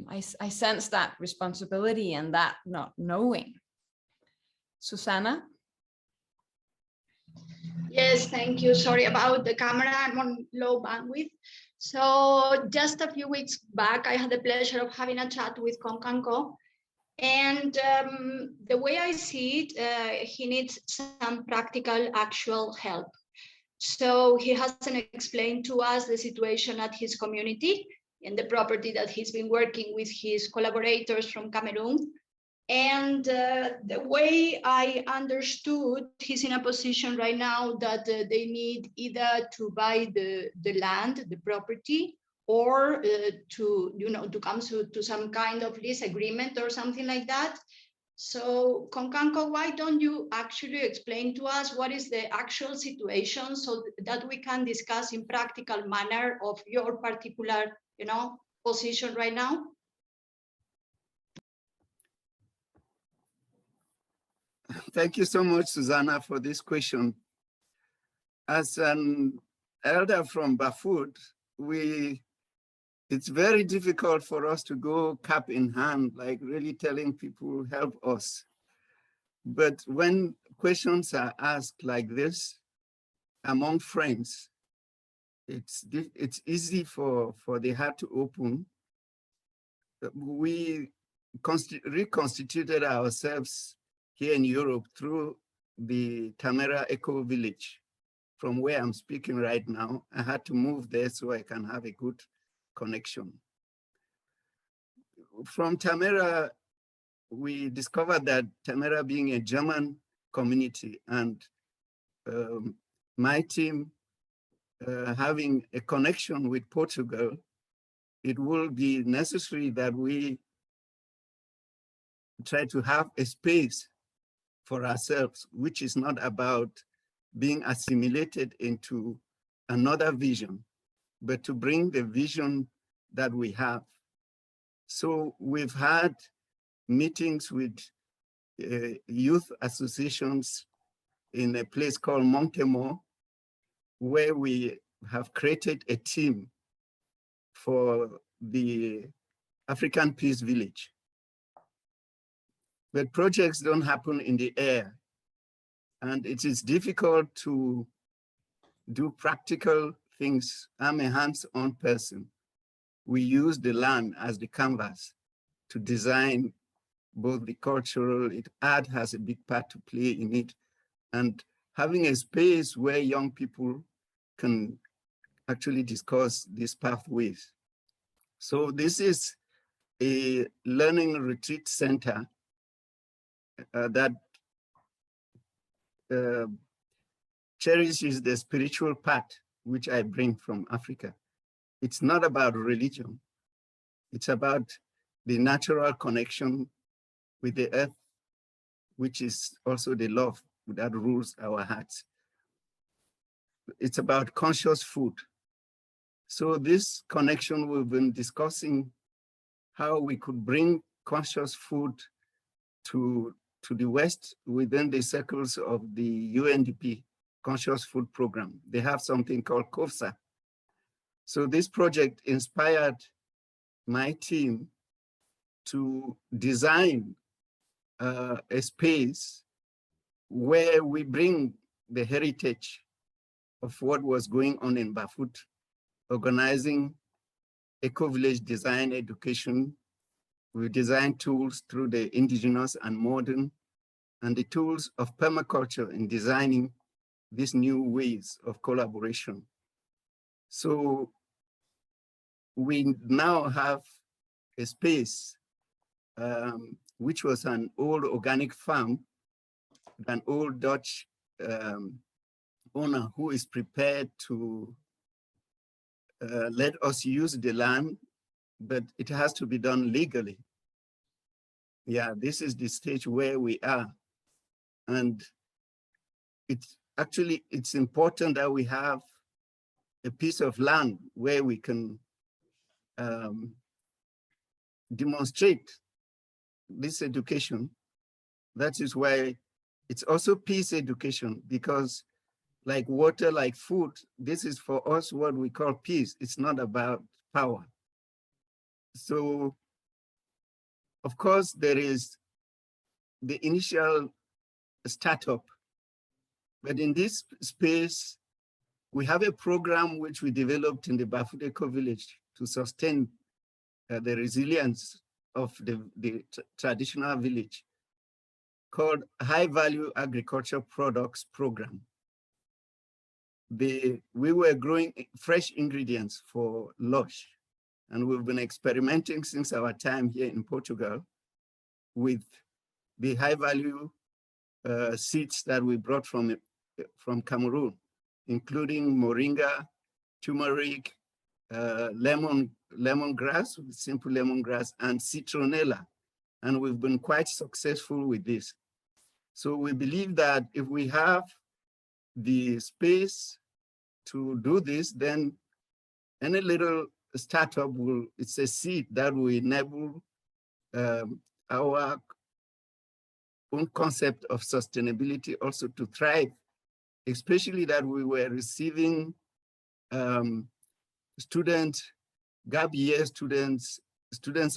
I sense that responsibility and that not knowing. Susanna? Yes, thank you. Sorry about the camera, I'm on low bandwidth. So just a few weeks back, I had the pleasure of having a chat with Konkankoh. And the way I see it, he needs some practical, actual help. So he hasn't explained to us the situation at his community and the property that he's been working with his collaborators from Cameroon. And the way I understood, he's in a position right now that they need either to buy the land, the property, or to come to some kind of lease agreement or something like that. So Konkankoh, why don't you actually explain to us what is the actual situation so that we can discuss in practical manner of your particular, position right now? Thank you so much, Susanna, for this question. As an elder from Bafut, it's very difficult for us to go cap in hand, like really telling people, help us. But when questions are asked like this among friends, it's easy for the heart to open. We reconstituted ourselves here in Europe through the Tamera Eco Village. From where I'm speaking right now, I had to move there so I can have a good connection. From Tamera, we discovered that Tamera being a German community and my team having a connection with Portugal, it will be necessary that we try to have a space for ourselves, which is not about being assimilated into another vision, but to bring the vision that we have. So we've had meetings with youth associations in a place called Montemor, where we have created a team for the African Peace Village. But projects don't happen in the air. And it is difficult to do practical things. I'm a hands-on person. We use the land as the canvas to design both the cultural, art has a big part to play in it, and having a space where young people can actually discuss these pathways. So this is a learning retreat center that cherishes the spiritual part, which I bring from Africa. It's not about religion. It's about the natural connection with the earth, which is also the love that rules our hearts. It's about conscious food. So this connection, we've been discussing how we could bring conscious food to the West within the circles of the UNDP Conscious Food Program. They have something called COFSA. So this project inspired my team to design a space where we bring the heritage of what was going on in Bafut, organizing eco-village design education. We design tools through the indigenous and modern, and the tools of permaculture in designing these new ways of collaboration. So we now have a space which was an old organic farm, an old Dutch owner who is prepared to let us use the land, but it has to be done legally. Yeah, this is the stage where we are. And it's important that we have a piece of land where we can demonstrate this education, that is why it's also peace education, because like water, like food, this is for us what we call peace. It's not about power. So, of course, there is the initial startup, but in this space, we have a program which we developed in the Bafut Eco Village to sustain the resilience of the traditional village, called High Value Agriculture Products Program. We were growing fresh ingredients for lush, and we've been experimenting since our time here in Portugal with the high value seeds that we brought from Cameroon, including moringa, turmeric, lemongrass, simple lemongrass, and citronella. And we've been quite successful with this. So we believe that if we have the space to do this, then any little startup it's a seed that will enable our own concept of sustainability also to thrive, especially that we were receiving students, gap year students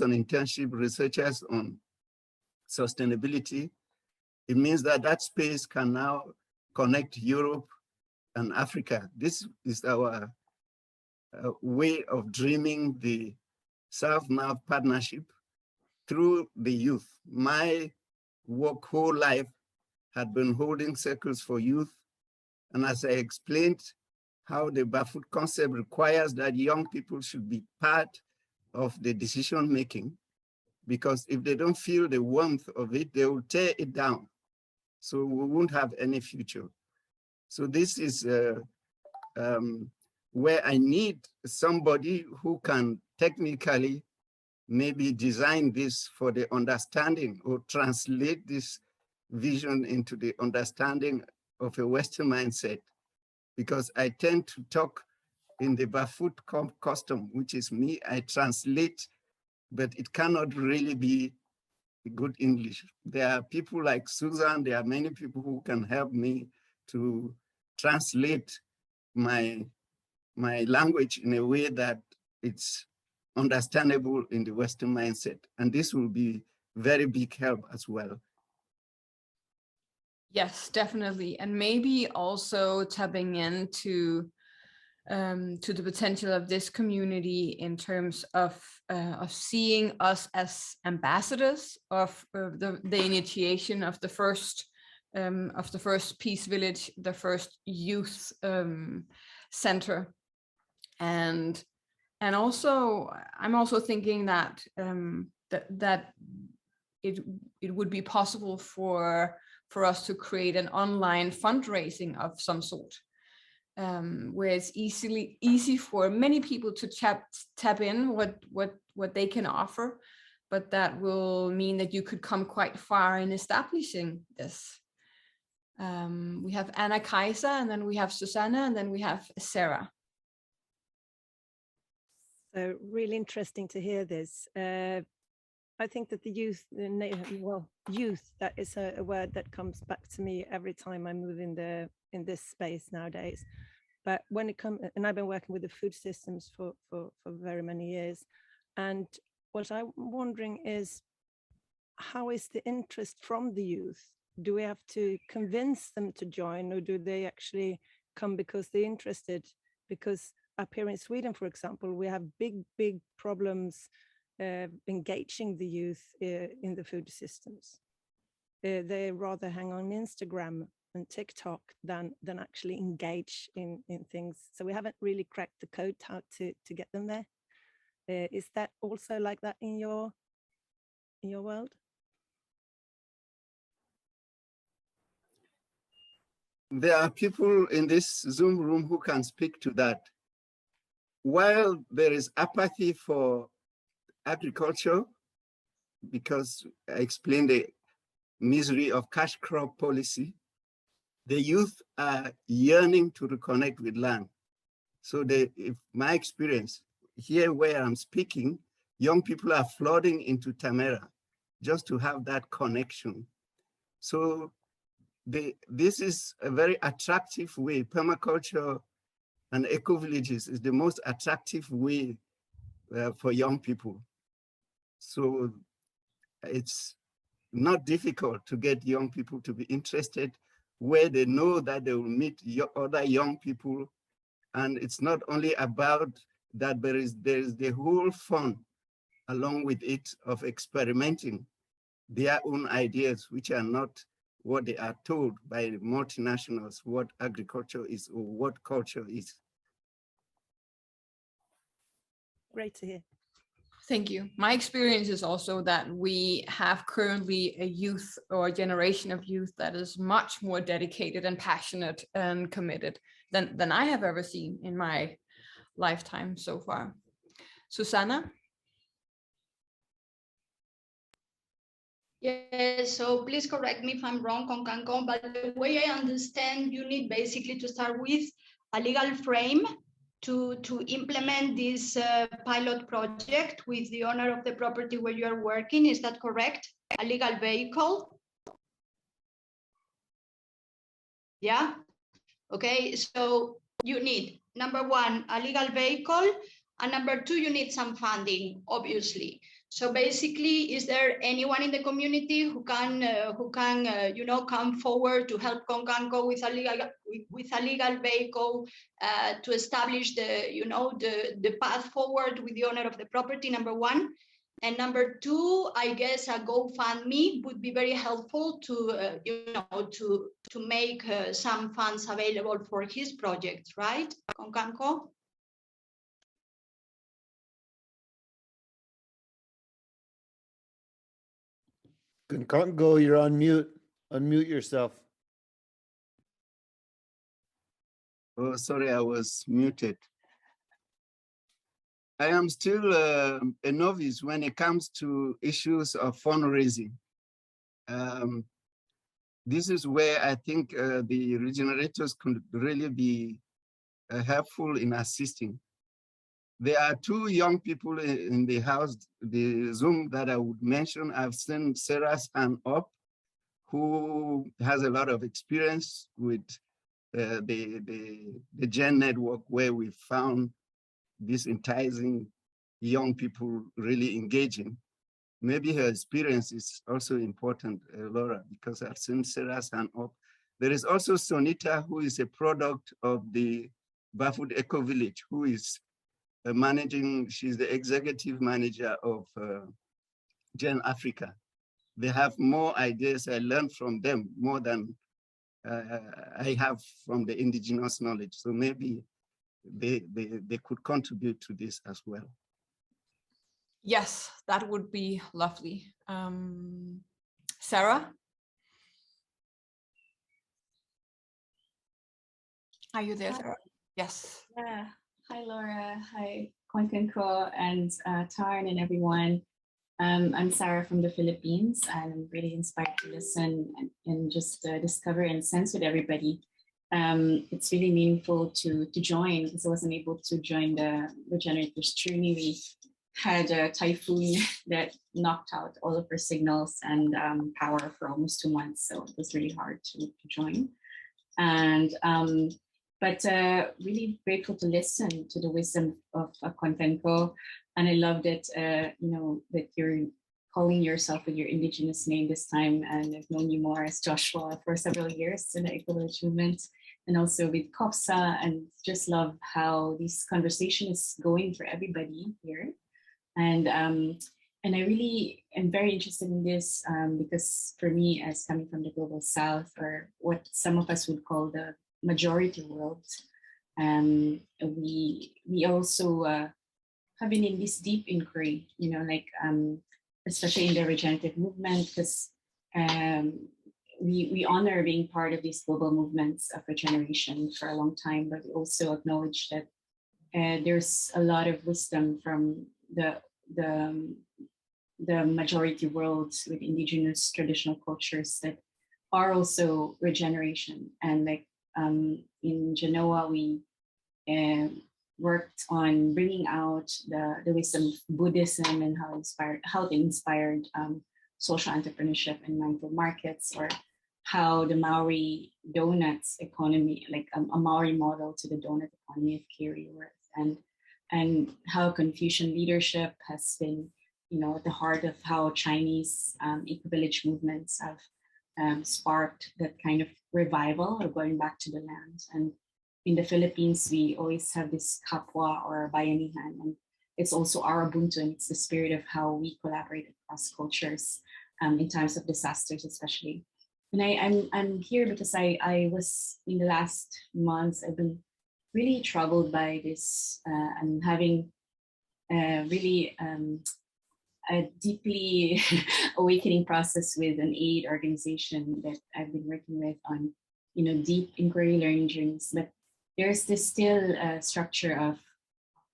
on internship, researchers on sustainability. It means that that space can now connect Europe and Africa. This is our way of dreaming the South-North partnership through the youth. My work whole life had been holding circles for youth. And as I explained, how the Bafut concept requires that young people should be part of the decision making, because if they don't feel the warmth of it, they will tear it down. So we won't have any future. So this is where I need somebody who can technically maybe design this for the understanding or translate this vision into the understanding of a Western mindset. Because I tend to talk in the Bafut custom, which is me, I translate, but it cannot really be good English. There are people like Susan, there are many people who can help me to translate my language in a way that it's understandable in the Western mindset. And this will be very big help as well. Yes, definitely. And maybe also tapping into to the potential of this community in terms of seeing us as ambassadors of the initiation of the first peace village, the first youth center, and also I'm also thinking that that it would be possible for us to create an online fundraising of some sort, where it's easy for many people to tap in what they can offer, but that will mean that you could come quite far in establishing this. We have Anna Kaiser, and then we have Susanna, and then we have Sarah. So really interesting to hear this. I think that the youth, youth, that is a word that comes back to me every time I move in this space nowadays. But when it comes, and I've been working with the food systems for very many years, and what I'm wondering is, how is the interest from the youth? Do we have to convince them to join, or do they actually come because they're interested? Because up here in Sweden, for example, we have big problems engaging the youth in the food systems. They rather hang on Instagram and TikTok than actually engage in things. So we haven't really cracked the code how to get them there. Is that also like that in your world? There are people in this Zoom room who can speak to that. While there is apathy for agriculture, because I explained the misery of cash crop policy, the youth are yearning to reconnect with land. So if my experience here where I'm speaking, young people are flooding into Tamera just to have that connection. So this is a very attractive way. Permaculture and eco-villages is the most attractive way for young people. So it's not difficult to get young people to be interested where they know that they will meet other young people. And it's not only about that, there is the whole fun along with it of experimenting their own ideas, which are not what they are told by multinationals, what agriculture is or what culture is. Great to hear. Thank you. My experience is also that we have currently a youth or a generation of youth that is much more dedicated and passionate and committed than I have ever seen in my lifetime so far. Susanna? Yes, so please correct me if I'm wrong, Konkankoh, but the way I understand, you need basically to start with a legal frame to implement this pilot project with the owner of the property where you are working. Is that correct? A legal vehicle? Yeah? Okay, so you need, number one, a legal vehicle, and number two, you need some funding, obviously. So basically, is there anyone in the community who can you know, come forward to help Konkankoh with a legal vehicle to establish the, you know, the path forward with the owner of the property? Number one. And number two, I guess a GoFundMe would be very helpful to, you know, to make some funds available for his projects, right, Konkankoh? Konkankoh, you're on mute. Unmute yourself. Oh, sorry, I was muted. I am still a novice when it comes to issues of fundraising. This is where I think the regenerators could really be helpful in assisting. There are two young people in the house, the Zoom, that I would mention. I've seen Sarah's hand up, who has a lot of experience with the Gen Network, where we found this enticing young people really engaging. Maybe her experience is also important, Laura, because I've seen Sarah's hand up. There is also Sonita, who is a product of the Bafut Eco Village, who is she's the executive manager of Gen Africa. They have more ideas. I learned from them more than I have from the indigenous knowledge. So maybe they could contribute to this as well. Yes, that would be lovely. Sarah? Are you there, Sarah? Yes. Yeah. Hi, Laura. Hi, Konkankoh and Tarn and everyone. I'm Sarah from the Philippines, and I'm really inspired to listen and just discover and sense with everybody. It's really meaningful to join, because I wasn't able to join the Regenerative's journey. We had a typhoon that knocked out all of our signals and power for almost 2 months, so it was really hard to join. And but really grateful to listen to the wisdom of Konkankoh. And I love that, you know, that you're calling yourself with your indigenous name this time. And I've known you more as Joshua for several years in the Eco-Village movement, and also with COPSA, and just love how this conversation is going for everybody here. And I really am very interested in this because for me, as coming from the global South, or what some of us would call the majority world, we also have been in this deep inquiry, you know, like especially in the regenerative movement, because we honor being part of these global movements of regeneration for a long time, but we also acknowledge that there's a lot of wisdom from the majority worlds with indigenous traditional cultures that are also regeneration. And like in Genoa, we worked on bringing out the wisdom of Buddhism and how it inspired social entrepreneurship and mindful markets, or how the Maori donuts economy, like a Maori model to the donut economy of Kiri works, and how Confucian leadership has been, at the heart of how Chinese eco-village movements have sparked that kind of revival of going back to the land. And in the Philippines, we always have this kapwa or bayanihan, and it's also our Ubuntu, and it's the spirit of how we collaborate across cultures in times of disasters, especially. And I'm here because I was, in the last months, I've been really troubled by this and having really a deeply awakening process with an aid organization that I've been working with on, deep inquiry learning journeys. But there's this still structure of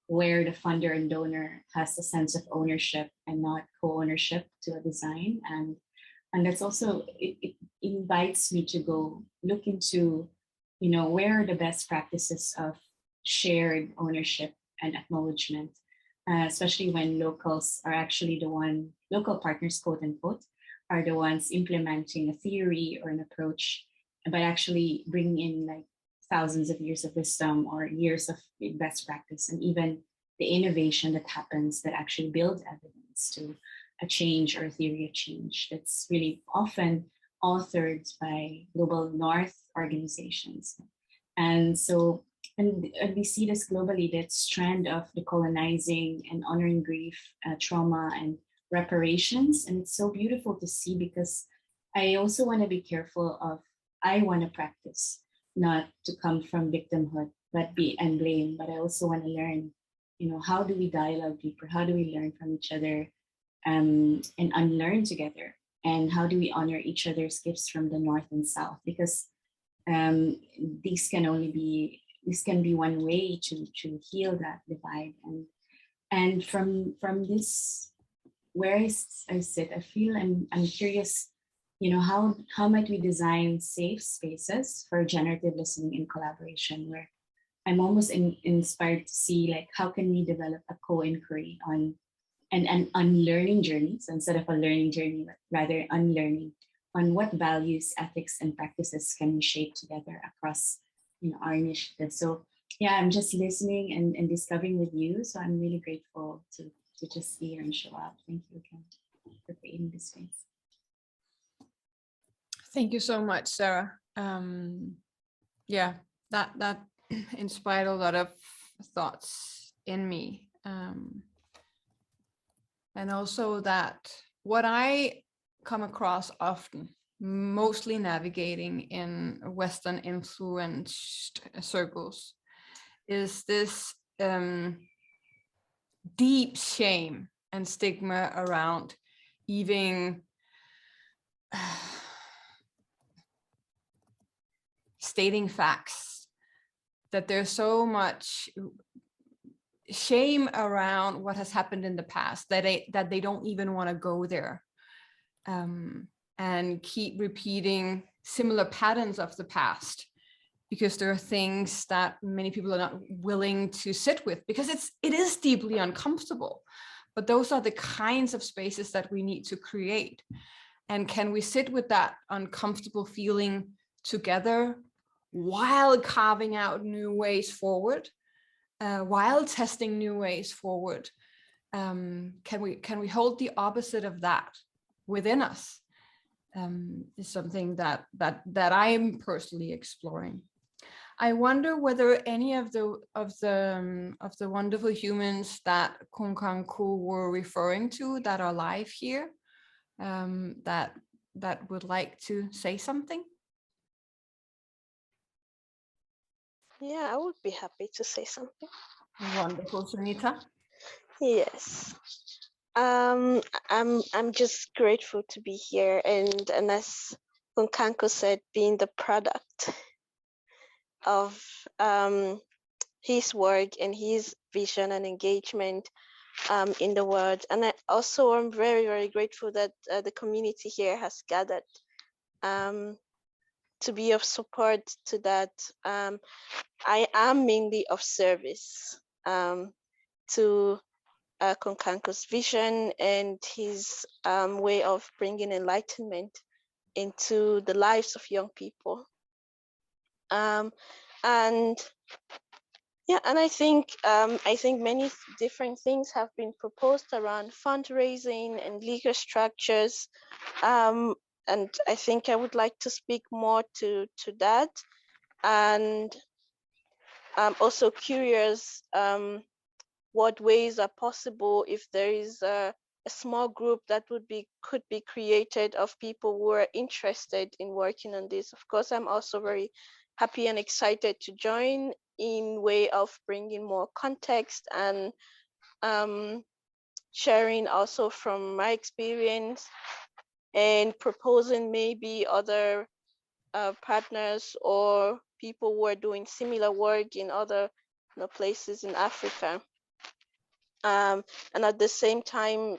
where the funder and donor has a sense of ownership and not co-ownership to a design. And that's also, it invites me to go look into, where are the best practices of shared ownership and acknowledgement, especially when locals are actually local partners, quote unquote, are the ones implementing a theory or an approach, but actually bringing in like thousands of years of wisdom or years of best practice, and even the innovation that happens that actually builds evidence to a change or a theory of change that's really often authored by global North organizations. And so, and we see this globally, that strand of decolonizing and honoring grief, trauma, and reparations. And it's so beautiful to see, because I also want to be careful of, I want to practice not to come from victimhood, but and blame, but I also want to learn, how do we dialogue deeper? How do we learn from each other and unlearn together? And how do we honor each other's gifts from the North and South? Because these can be one way to heal that divide. And from this, where I sit, I feel I'm curious, how might we design safe spaces for generative listening and collaboration, where I'm almost inspired to see, like, how can we develop a co-inquiry on and unlearning journeys instead of a learning journey, but rather unlearning on what values, ethics, and practices can we shape together across, our initiative. So yeah, I'm just listening and discovering with you. So I'm really grateful to just be here and show up. Thank you again for creating this space. Thank you so much, Sarah. Yeah, that inspired a lot of thoughts in me. And also that what I come across often, mostly navigating in Western influenced circles, is this deep shame and stigma around even stating facts, that there's so much shame around what has happened in the past that they don't even want to go there, and keep repeating similar patterns of the past, because there are things that many people are not willing to sit with, because it is deeply uncomfortable. But those are the kinds of spaces that we need to create. And can we sit with that uncomfortable feeling together while carving out new ways forward? While testing new ways forward, can we hold the opposite of that within us? Is something that I'm personally exploring. I wonder whether any of the wonderful humans that Konkankoh were referring to that are live here, that would like to say something. Yeah, I would be happy to say something. Wonderful, Sunita. Yes. I'm just grateful to be here, and as Konkankoh said, being the product of his work and his vision and engagement in the world. And I also am very, very grateful that the community here has gathered to be of support to that. I am mainly of service. to Konkankoh's vision and his way of bringing enlightenment into the lives of young people. And yeah, and I think many different things have been proposed around fundraising and legal structures, and I think I would like to speak more to that. And I'm also curious what ways are possible if there is a small group that could be created of people who are interested in working on this. Of course, I'm also very happy and excited to join in way of bringing more context and sharing also from my experience and proposing maybe other partners or people who are doing similar work in other places in Africa. And at the same time,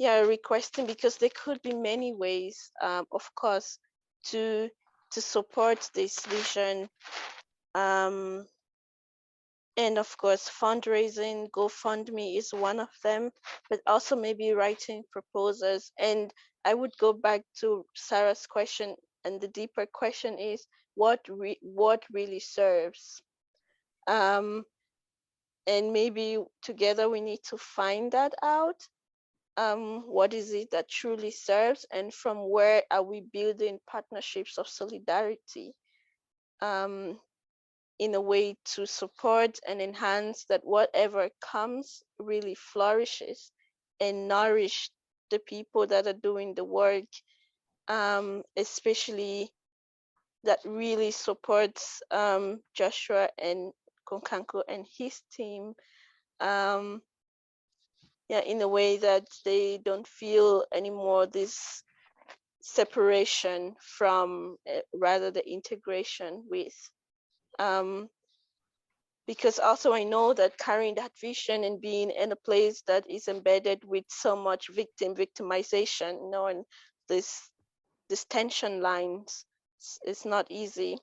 requesting, because there could be many ways, of course, to support this vision. And of course, fundraising, GoFundMe is one of them, but also maybe writing proposals. And I would go back to Sarah's question, and the deeper question is, what really serves? And maybe together we need to find that out. What is it that truly serves, and from where are we building partnerships of solidarity in a way to support and enhance that whatever comes really flourishes and nourish the people that are doing the work, especially that really supports Joshua and Konkankoh and his team, in a way that they don't feel anymore this separation from, rather the integration with. Because also I know that carrying that vision and being in a place that is embedded with so much victimization, and this tension lines, it's not easy.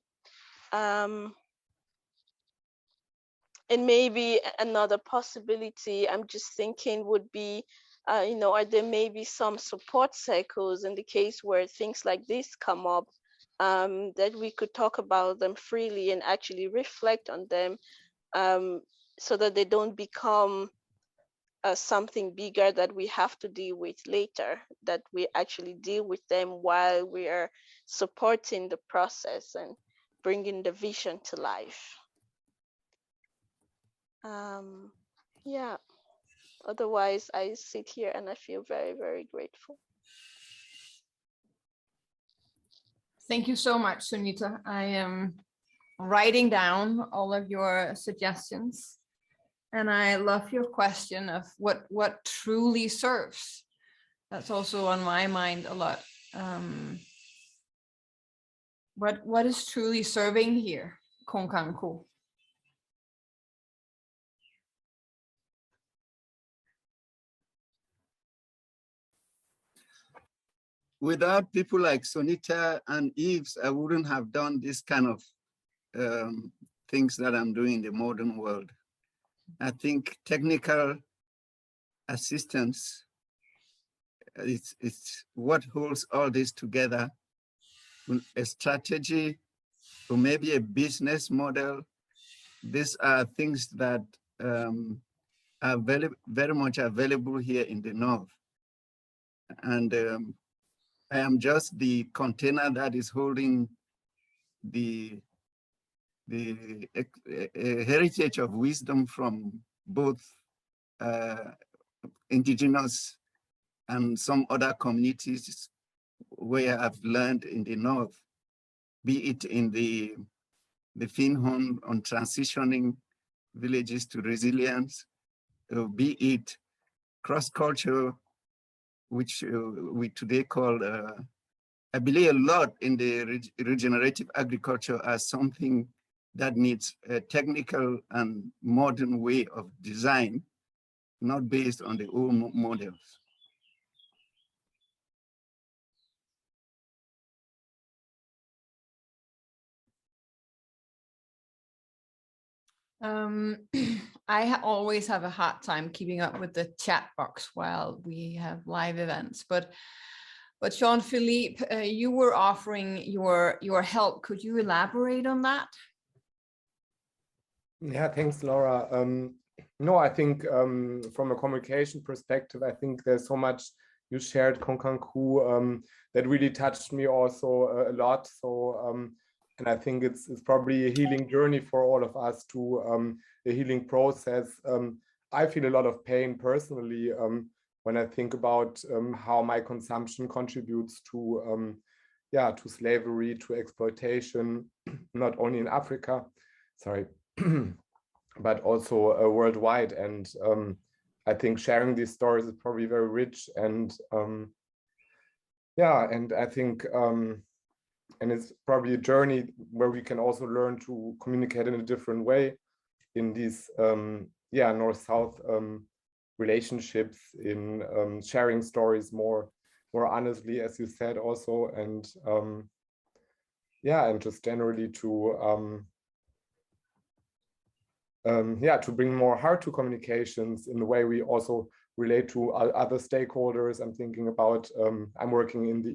And maybe another possibility I'm just thinking would be, are there maybe some support circles in the case where things like this come up, that we could talk about them freely and actually reflect on them, so that they don't become something bigger that we have to deal with later, that we actually deal with them while we are supporting the process and bringing the vision to life. Otherwise I sit here and I feel very, very grateful. Thank you so much, Sunita. I am writing down all of your suggestions, and I love your question of what truly serves. That's also on my mind a lot. What is truly serving here, Konkankoh? Without people like Sunita and Yves, I wouldn't have done this kind of things that I'm doing in the modern world. I think technical assistance, it's what holds all this together. A strategy, or maybe a business model. These are things that are very, very much available here in the North. And I am just the container that is holding the heritage of wisdom from both indigenous and some other communities where I've learned in the North, be it in the Finhorn on transitioning villages to resilience, be it cross-culture, which we today call, I believe a lot in the regenerative agriculture as something that needs a technical and modern way of design, not based on the old models. Always have a hard time keeping up with the chat box while we have live events, but Jean-Philippe, you were offering your help. Could you elaborate on that? Yeah, thanks, Laura. No, I think from a communication perspective, I think there's so much you shared, Konkankoh, that really touched me also a lot. So, and I think it's probably a healing journey for all of us, to a healing process. I feel a lot of pain personally when I think about how my consumption contributes to yeah, to slavery, to exploitation, not only in Africa, sorry, but also worldwide. And I think sharing these stories is probably very rich, and yeah, and I think and it's probably a journey where we can also learn to communicate in a different way in these yeah, north-south relationships, in sharing stories more honestly, as you said also, and yeah, and just generally to yeah, to bring more heart to communications in the way we also relate to other stakeholders. I'm thinking about I'm working in the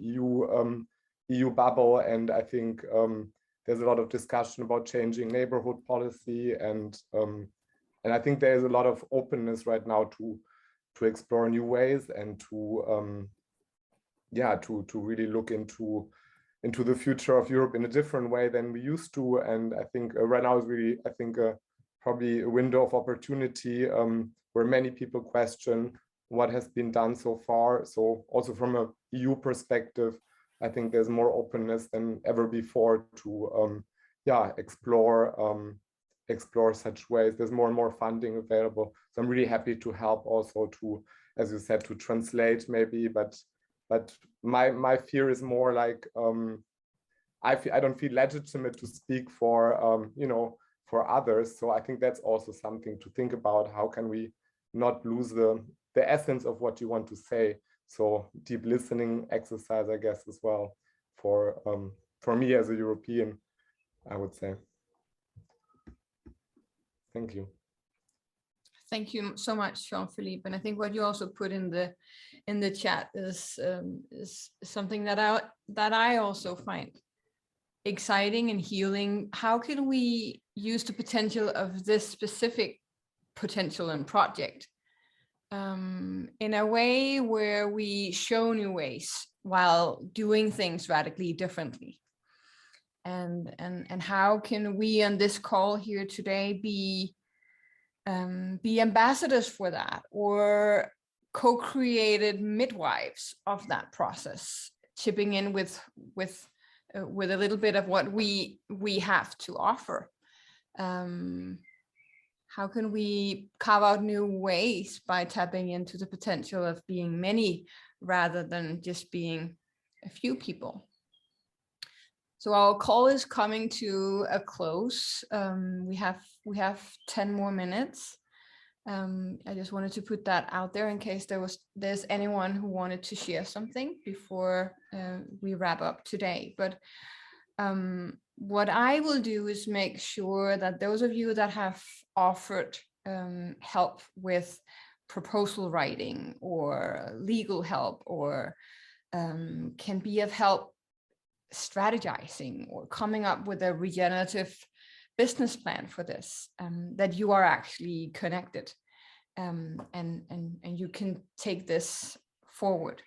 EU bubble, and I think there's a lot of discussion about changing neighborhood policy, and I think there's a lot of openness right now to explore new ways, and to yeah, to really look into the future of Europe in a different way than we used to. And I think right now is really, I think, probably a window of opportunity where many people question what has been done so far. So also from a EU perspective, I think there's more openness than ever before to yeah, explore such ways. There's more and more funding available. So I'm really happy to help also to, as you said, to translate maybe, but my fear is more like I don't feel legitimate to speak for you know, for others. So I think that's also something to think about. How can we not lose the essence of what you want to say? So deep listening exercise, I guess, as well for me as a European, I would say. Thank you. Thank you so much, Jean-Philippe. And I think what you also put in the chat is something that I also find exciting and healing. How can we use the potential of this specific potential and project in a way where we show new ways while doing things radically differently? And how can we on this call here today be ambassadors for that, or co-created midwives of that process, chipping in with a little bit of what we have to offer? How can we carve out new ways by tapping into the potential of being many rather than just being a few people? So our call is coming to a close. We have 10 more minutes. I just wanted to put that out there in case there's anyone who wanted to share something before we wrap up today. But what I will do is make sure that those of you that have offered help with proposal writing or legal help, or can be of help strategizing or coming up with a regenerative business plan for this, that you are actually connected, and you can take this forward.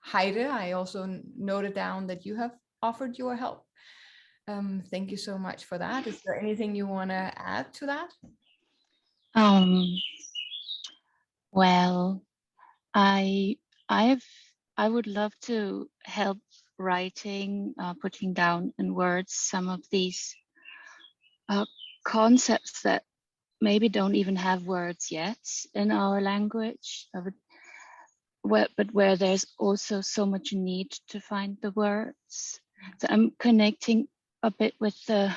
Heide, I also noted down that you have offered your help. Thank you so much for that. Is there anything you want to add to that? Well, I would love to help writing, putting down in words some of these concepts that maybe don't even have words yet in our language, but where there's also so much need to find the words. So I'm connecting a bit with the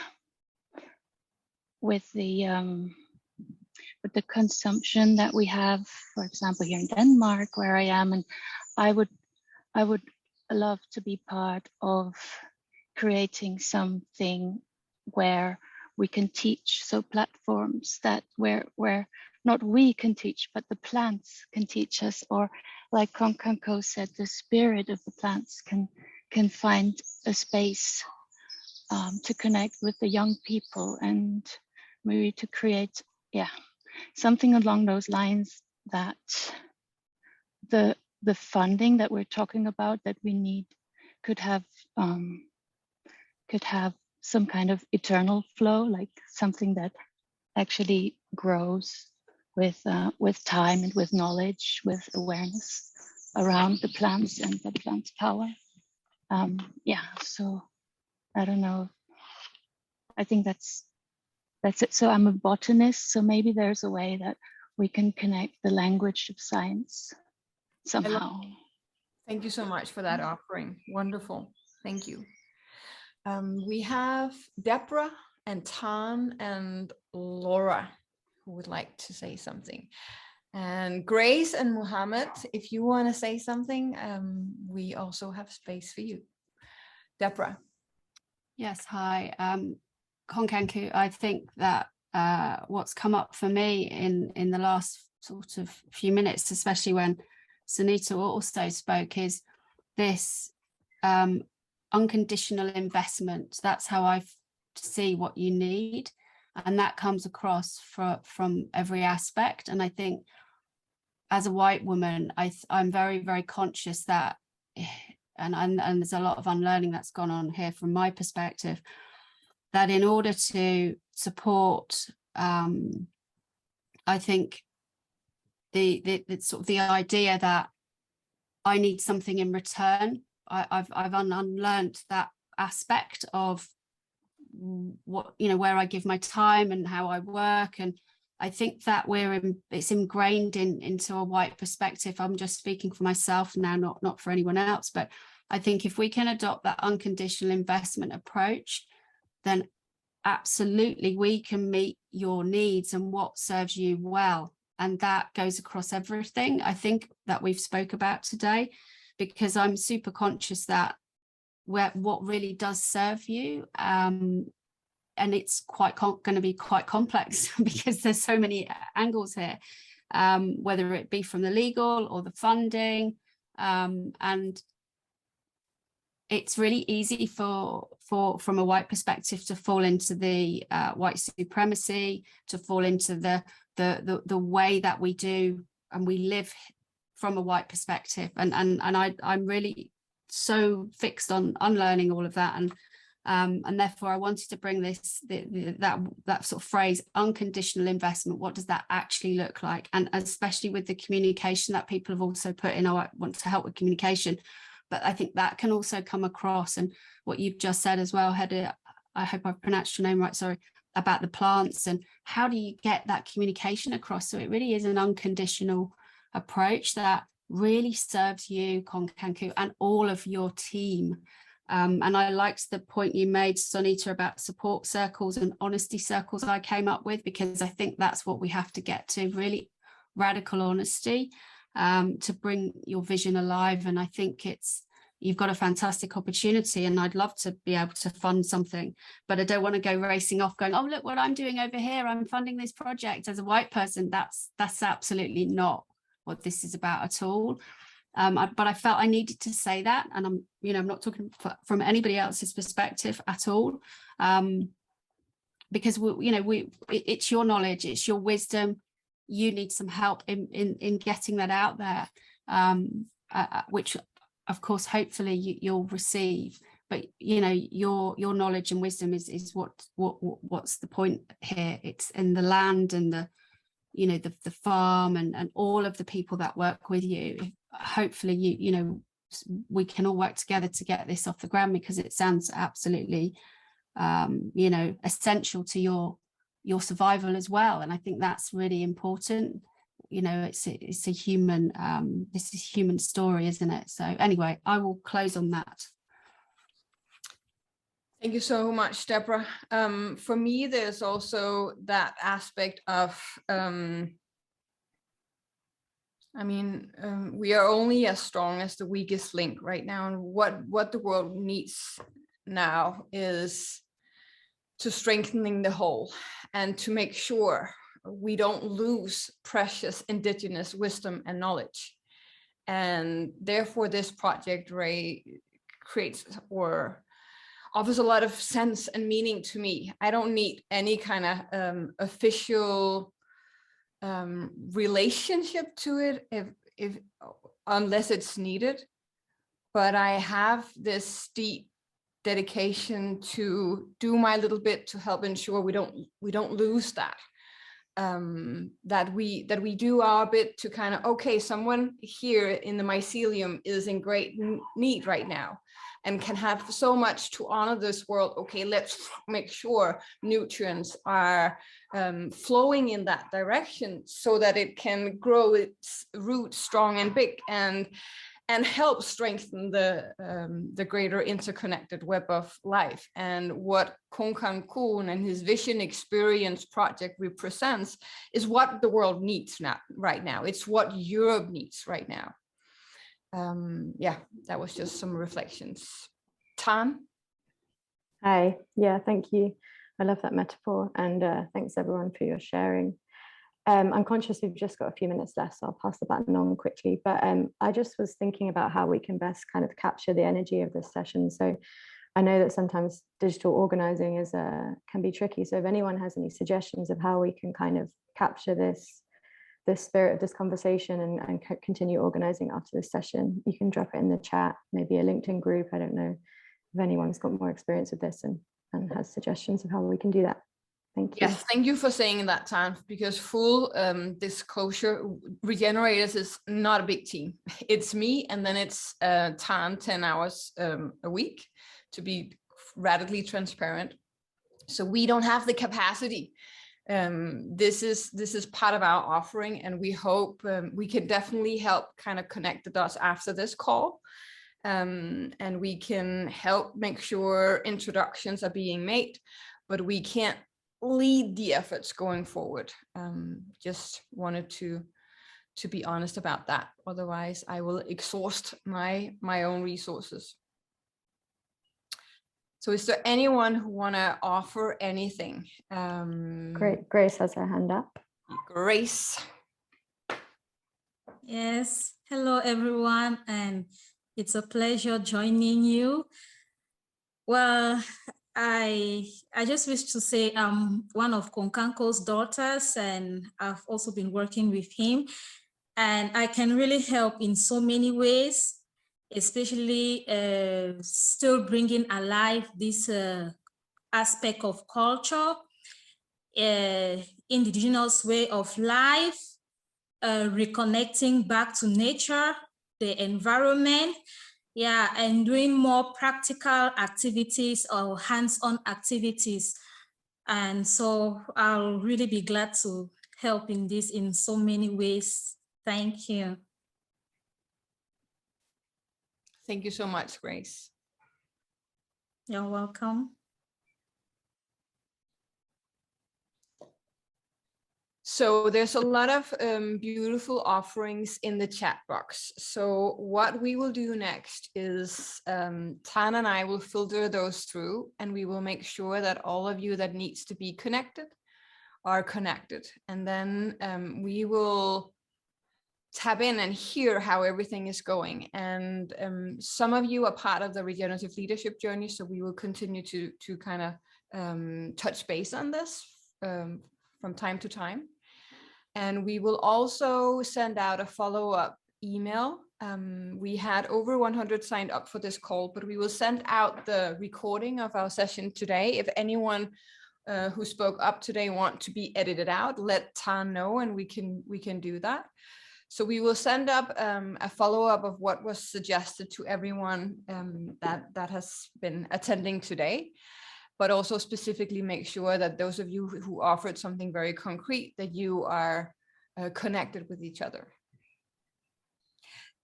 consumption that we have, for example, here in Denmark, where I am, and I would love to be part of creating something where we can teach. So platforms that where not we can teach, but the plants can teach us, or like Konkankoh said, the spirit of the plants can find a space to connect with the young people, and maybe to create, something along those lines, that the funding that we're talking about that we need could have some kind of eternal flow, like something that actually grows with time and with knowledge, with awareness around the plants and the plant's power. So I don't know. I think that's it. So I'm a botanist, so maybe there's a way that we can connect the language of science somehow. Thank you so much for that offering. Wonderful. Thank you. We have Deborah and Tan and Laura who would like to say something. And Grace and Muhammad, if you want to say something, we also have space for you. Deborah. Yes, hi. Konkankoh, I think that what's come up for me in the last sort of few minutes, especially when Sunita also spoke, is this unconditional investment. That's how I see what you need, and that comes across from every aspect. And I think as a white woman, I'm very, very conscious that, and there's a lot of unlearning that's gone on here from my perspective, that in order to support, I think the sort of the idea that I need something in return, I've unlearned that aspect of what, where I give my time and how I work. And I think that it's ingrained into a white perspective. I'm just speaking for myself now, not for anyone else. But I think if we can adopt that unconditional investment approach, then absolutely we can meet your needs and what serves you well. And that goes across everything I think that we've spoke about today, because I'm super conscious that what really does serve you, and it's going to be quite complex because there's so many angles here, whether it be from the legal or the funding, and it's really easy from a white perspective to fall into the white supremacy, to fall into the way that we do and we live from a white perspective, and I'm really so fixed on unlearning all of that, and therefore I wanted to bring that sort of phrase, unconditional investment. What does that actually look like? And especially with the communication that people have also put in, I want to help with communication, but I think that can also come across, and what you've just said as well, Hedda, I hope I've pronounced your name right, sorry, about the plants and how do you get that communication across. So it really is an unconditional approach that really serves you, Konkankoh, and all of your team. And I liked the point you made, Sunita, about support circles and honesty circles I came up with, because I think that's what we have to get to, really radical honesty, to bring your vision alive. And I think you've got a fantastic opportunity, and I'd love to be able to fund something, but I don't want to go racing off going, oh, look what I'm doing over here, I'm funding this project as a white person. That's absolutely not what this is about at all. But I felt I needed to say that, and I'm not talking from anybody else's perspective at all, because it's your knowledge, it's your wisdom. You need some help in getting that out there, which of course hopefully you'll receive. But your knowledge and wisdom is what's the point here. It's in the land and the farm and all of the people that work with you. Hopefully we can all work together to get this off the ground, because it sounds absolutely essential to your survival as well. And I think that's really important. It's a human this is a human story, isn't it? So anyway, I will close on that. Thank you so much, Deborah. For me, there's also that aspect of, we are only as strong as the weakest link right now. And what the world needs now is to strengthening the whole and to make sure we don't lose precious indigenous wisdom and knowledge. And therefore this project creates or offers a lot of sense and meaning to me. I don't need any kind of official relationship to it if unless it's needed, but I have this deep dedication to do my little bit to help ensure we don't lose that. That we do our bit to kind of, okay, someone here in the mycelium is in great need right now and can have so much to honor this world. Okay, let's make sure nutrients are flowing in that direction so that it can grow its roots strong and big and help strengthen the greater interconnected web of life. And what Konkankoh and his Vision Experience project represents is what the world needs right now. It's what Europe needs right now. Yeah, that was just some reflections. Tan? Hi, yeah, thank you. I love that metaphor, and thanks everyone for your sharing. I'm conscious we've just got a few minutes left, so I'll pass the baton on quickly. But I just was thinking about how we can best kind of capture the energy of this session. So I know that sometimes digital organizing is can be tricky. So if anyone has any suggestions of how we can kind of capture this spirit of this conversation and continue organizing after this session, you can drop it in the chat, maybe a LinkedIn group. I don't know if anyone's got more experience with this and has suggestions of how we can do that. Thank you. Yes, thank you for saying that, Tan, because full disclosure, Regenerators is not a big team. It's me, and then it's Tan 10 hours a week, to be radically transparent. So we don't have the capacity. This is part of our offering, and we hope we can definitely help kind of connect the dots after this call. And we can help make sure introductions are being made, but we can't lead the efforts going forward. Just wanted to be honest about that. Otherwise, I will exhaust my own resources. So is there anyone who want to offer anything? Great. Grace has her hand up. Grace. Yes. Hello, everyone. And it's a pleasure joining you. Well, I just wish to say I'm one of Konkankoh's daughters, and I've also been working with him. And I can really help in so many ways, especially still bringing alive this aspect of culture, indigenous way of life, reconnecting back to nature, the environment, yeah, and doing more practical activities or hands-on activities. And so I'll really be glad to help in this in so many ways. Thank you. Thank you so much, Grace. You're welcome. So there's a lot of beautiful offerings in the chat box. So what we will do next is Tan and I will filter those through, and we will make sure that all of you that needs to be connected are connected. And then we will tap in and hear how everything is going. And some of you are part of the regenerative leadership journey, so we will continue to kind of touch base on this from time to time. And we will also send out a follow-up email. We had over 100 signed up for this call, but we will send out the recording of our session today. If anyone who spoke up today want to be edited out, let Tan know, and we can do that. So we will send up a follow-up of what was suggested to everyone that has been attending today, but also specifically make sure that those of you who offered something very concrete, that you are connected with each other.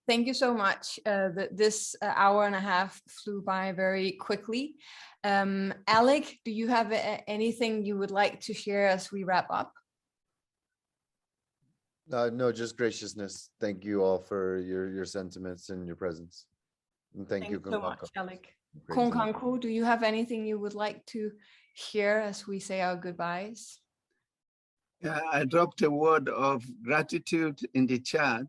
Thank you so much. This hour and a half flew by very quickly. Alec, do you have anything you would like to share as we wrap up? No, just graciousness. Thank you all for your sentiments and your presence. And thank you so much, Alec. Konkankoh, do you have anything you would like to share as we say our goodbyes? Yeah, I dropped a word of gratitude in the chat,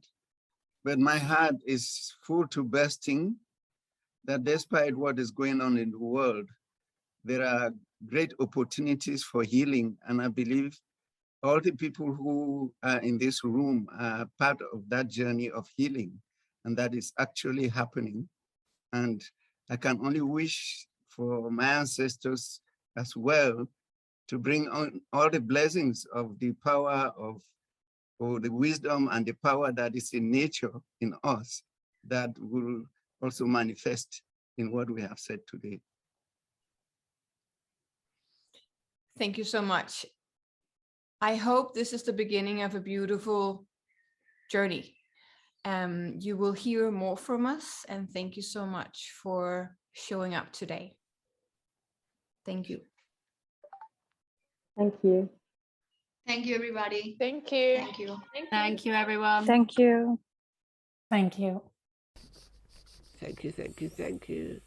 but my heart is full to bursting that despite what is going on in the world, there are great opportunities for healing. And I believe all the people who are in this room are part of that journey of healing, and that is actually happening. And I can only wish for my ancestors as well to bring on all the blessings of the power of, or the wisdom and the power that is in nature, in us, that will also manifest in what we have said today. Thank you so much. I hope this is the beginning of a beautiful journey. You will hear more from us, and thank you so much for showing up today. Thank you. Thank you. Thank you, everybody. Thank you. Thank you. Thank you, everyone. Thank you. Thank you. Thank you, thank you, thank you.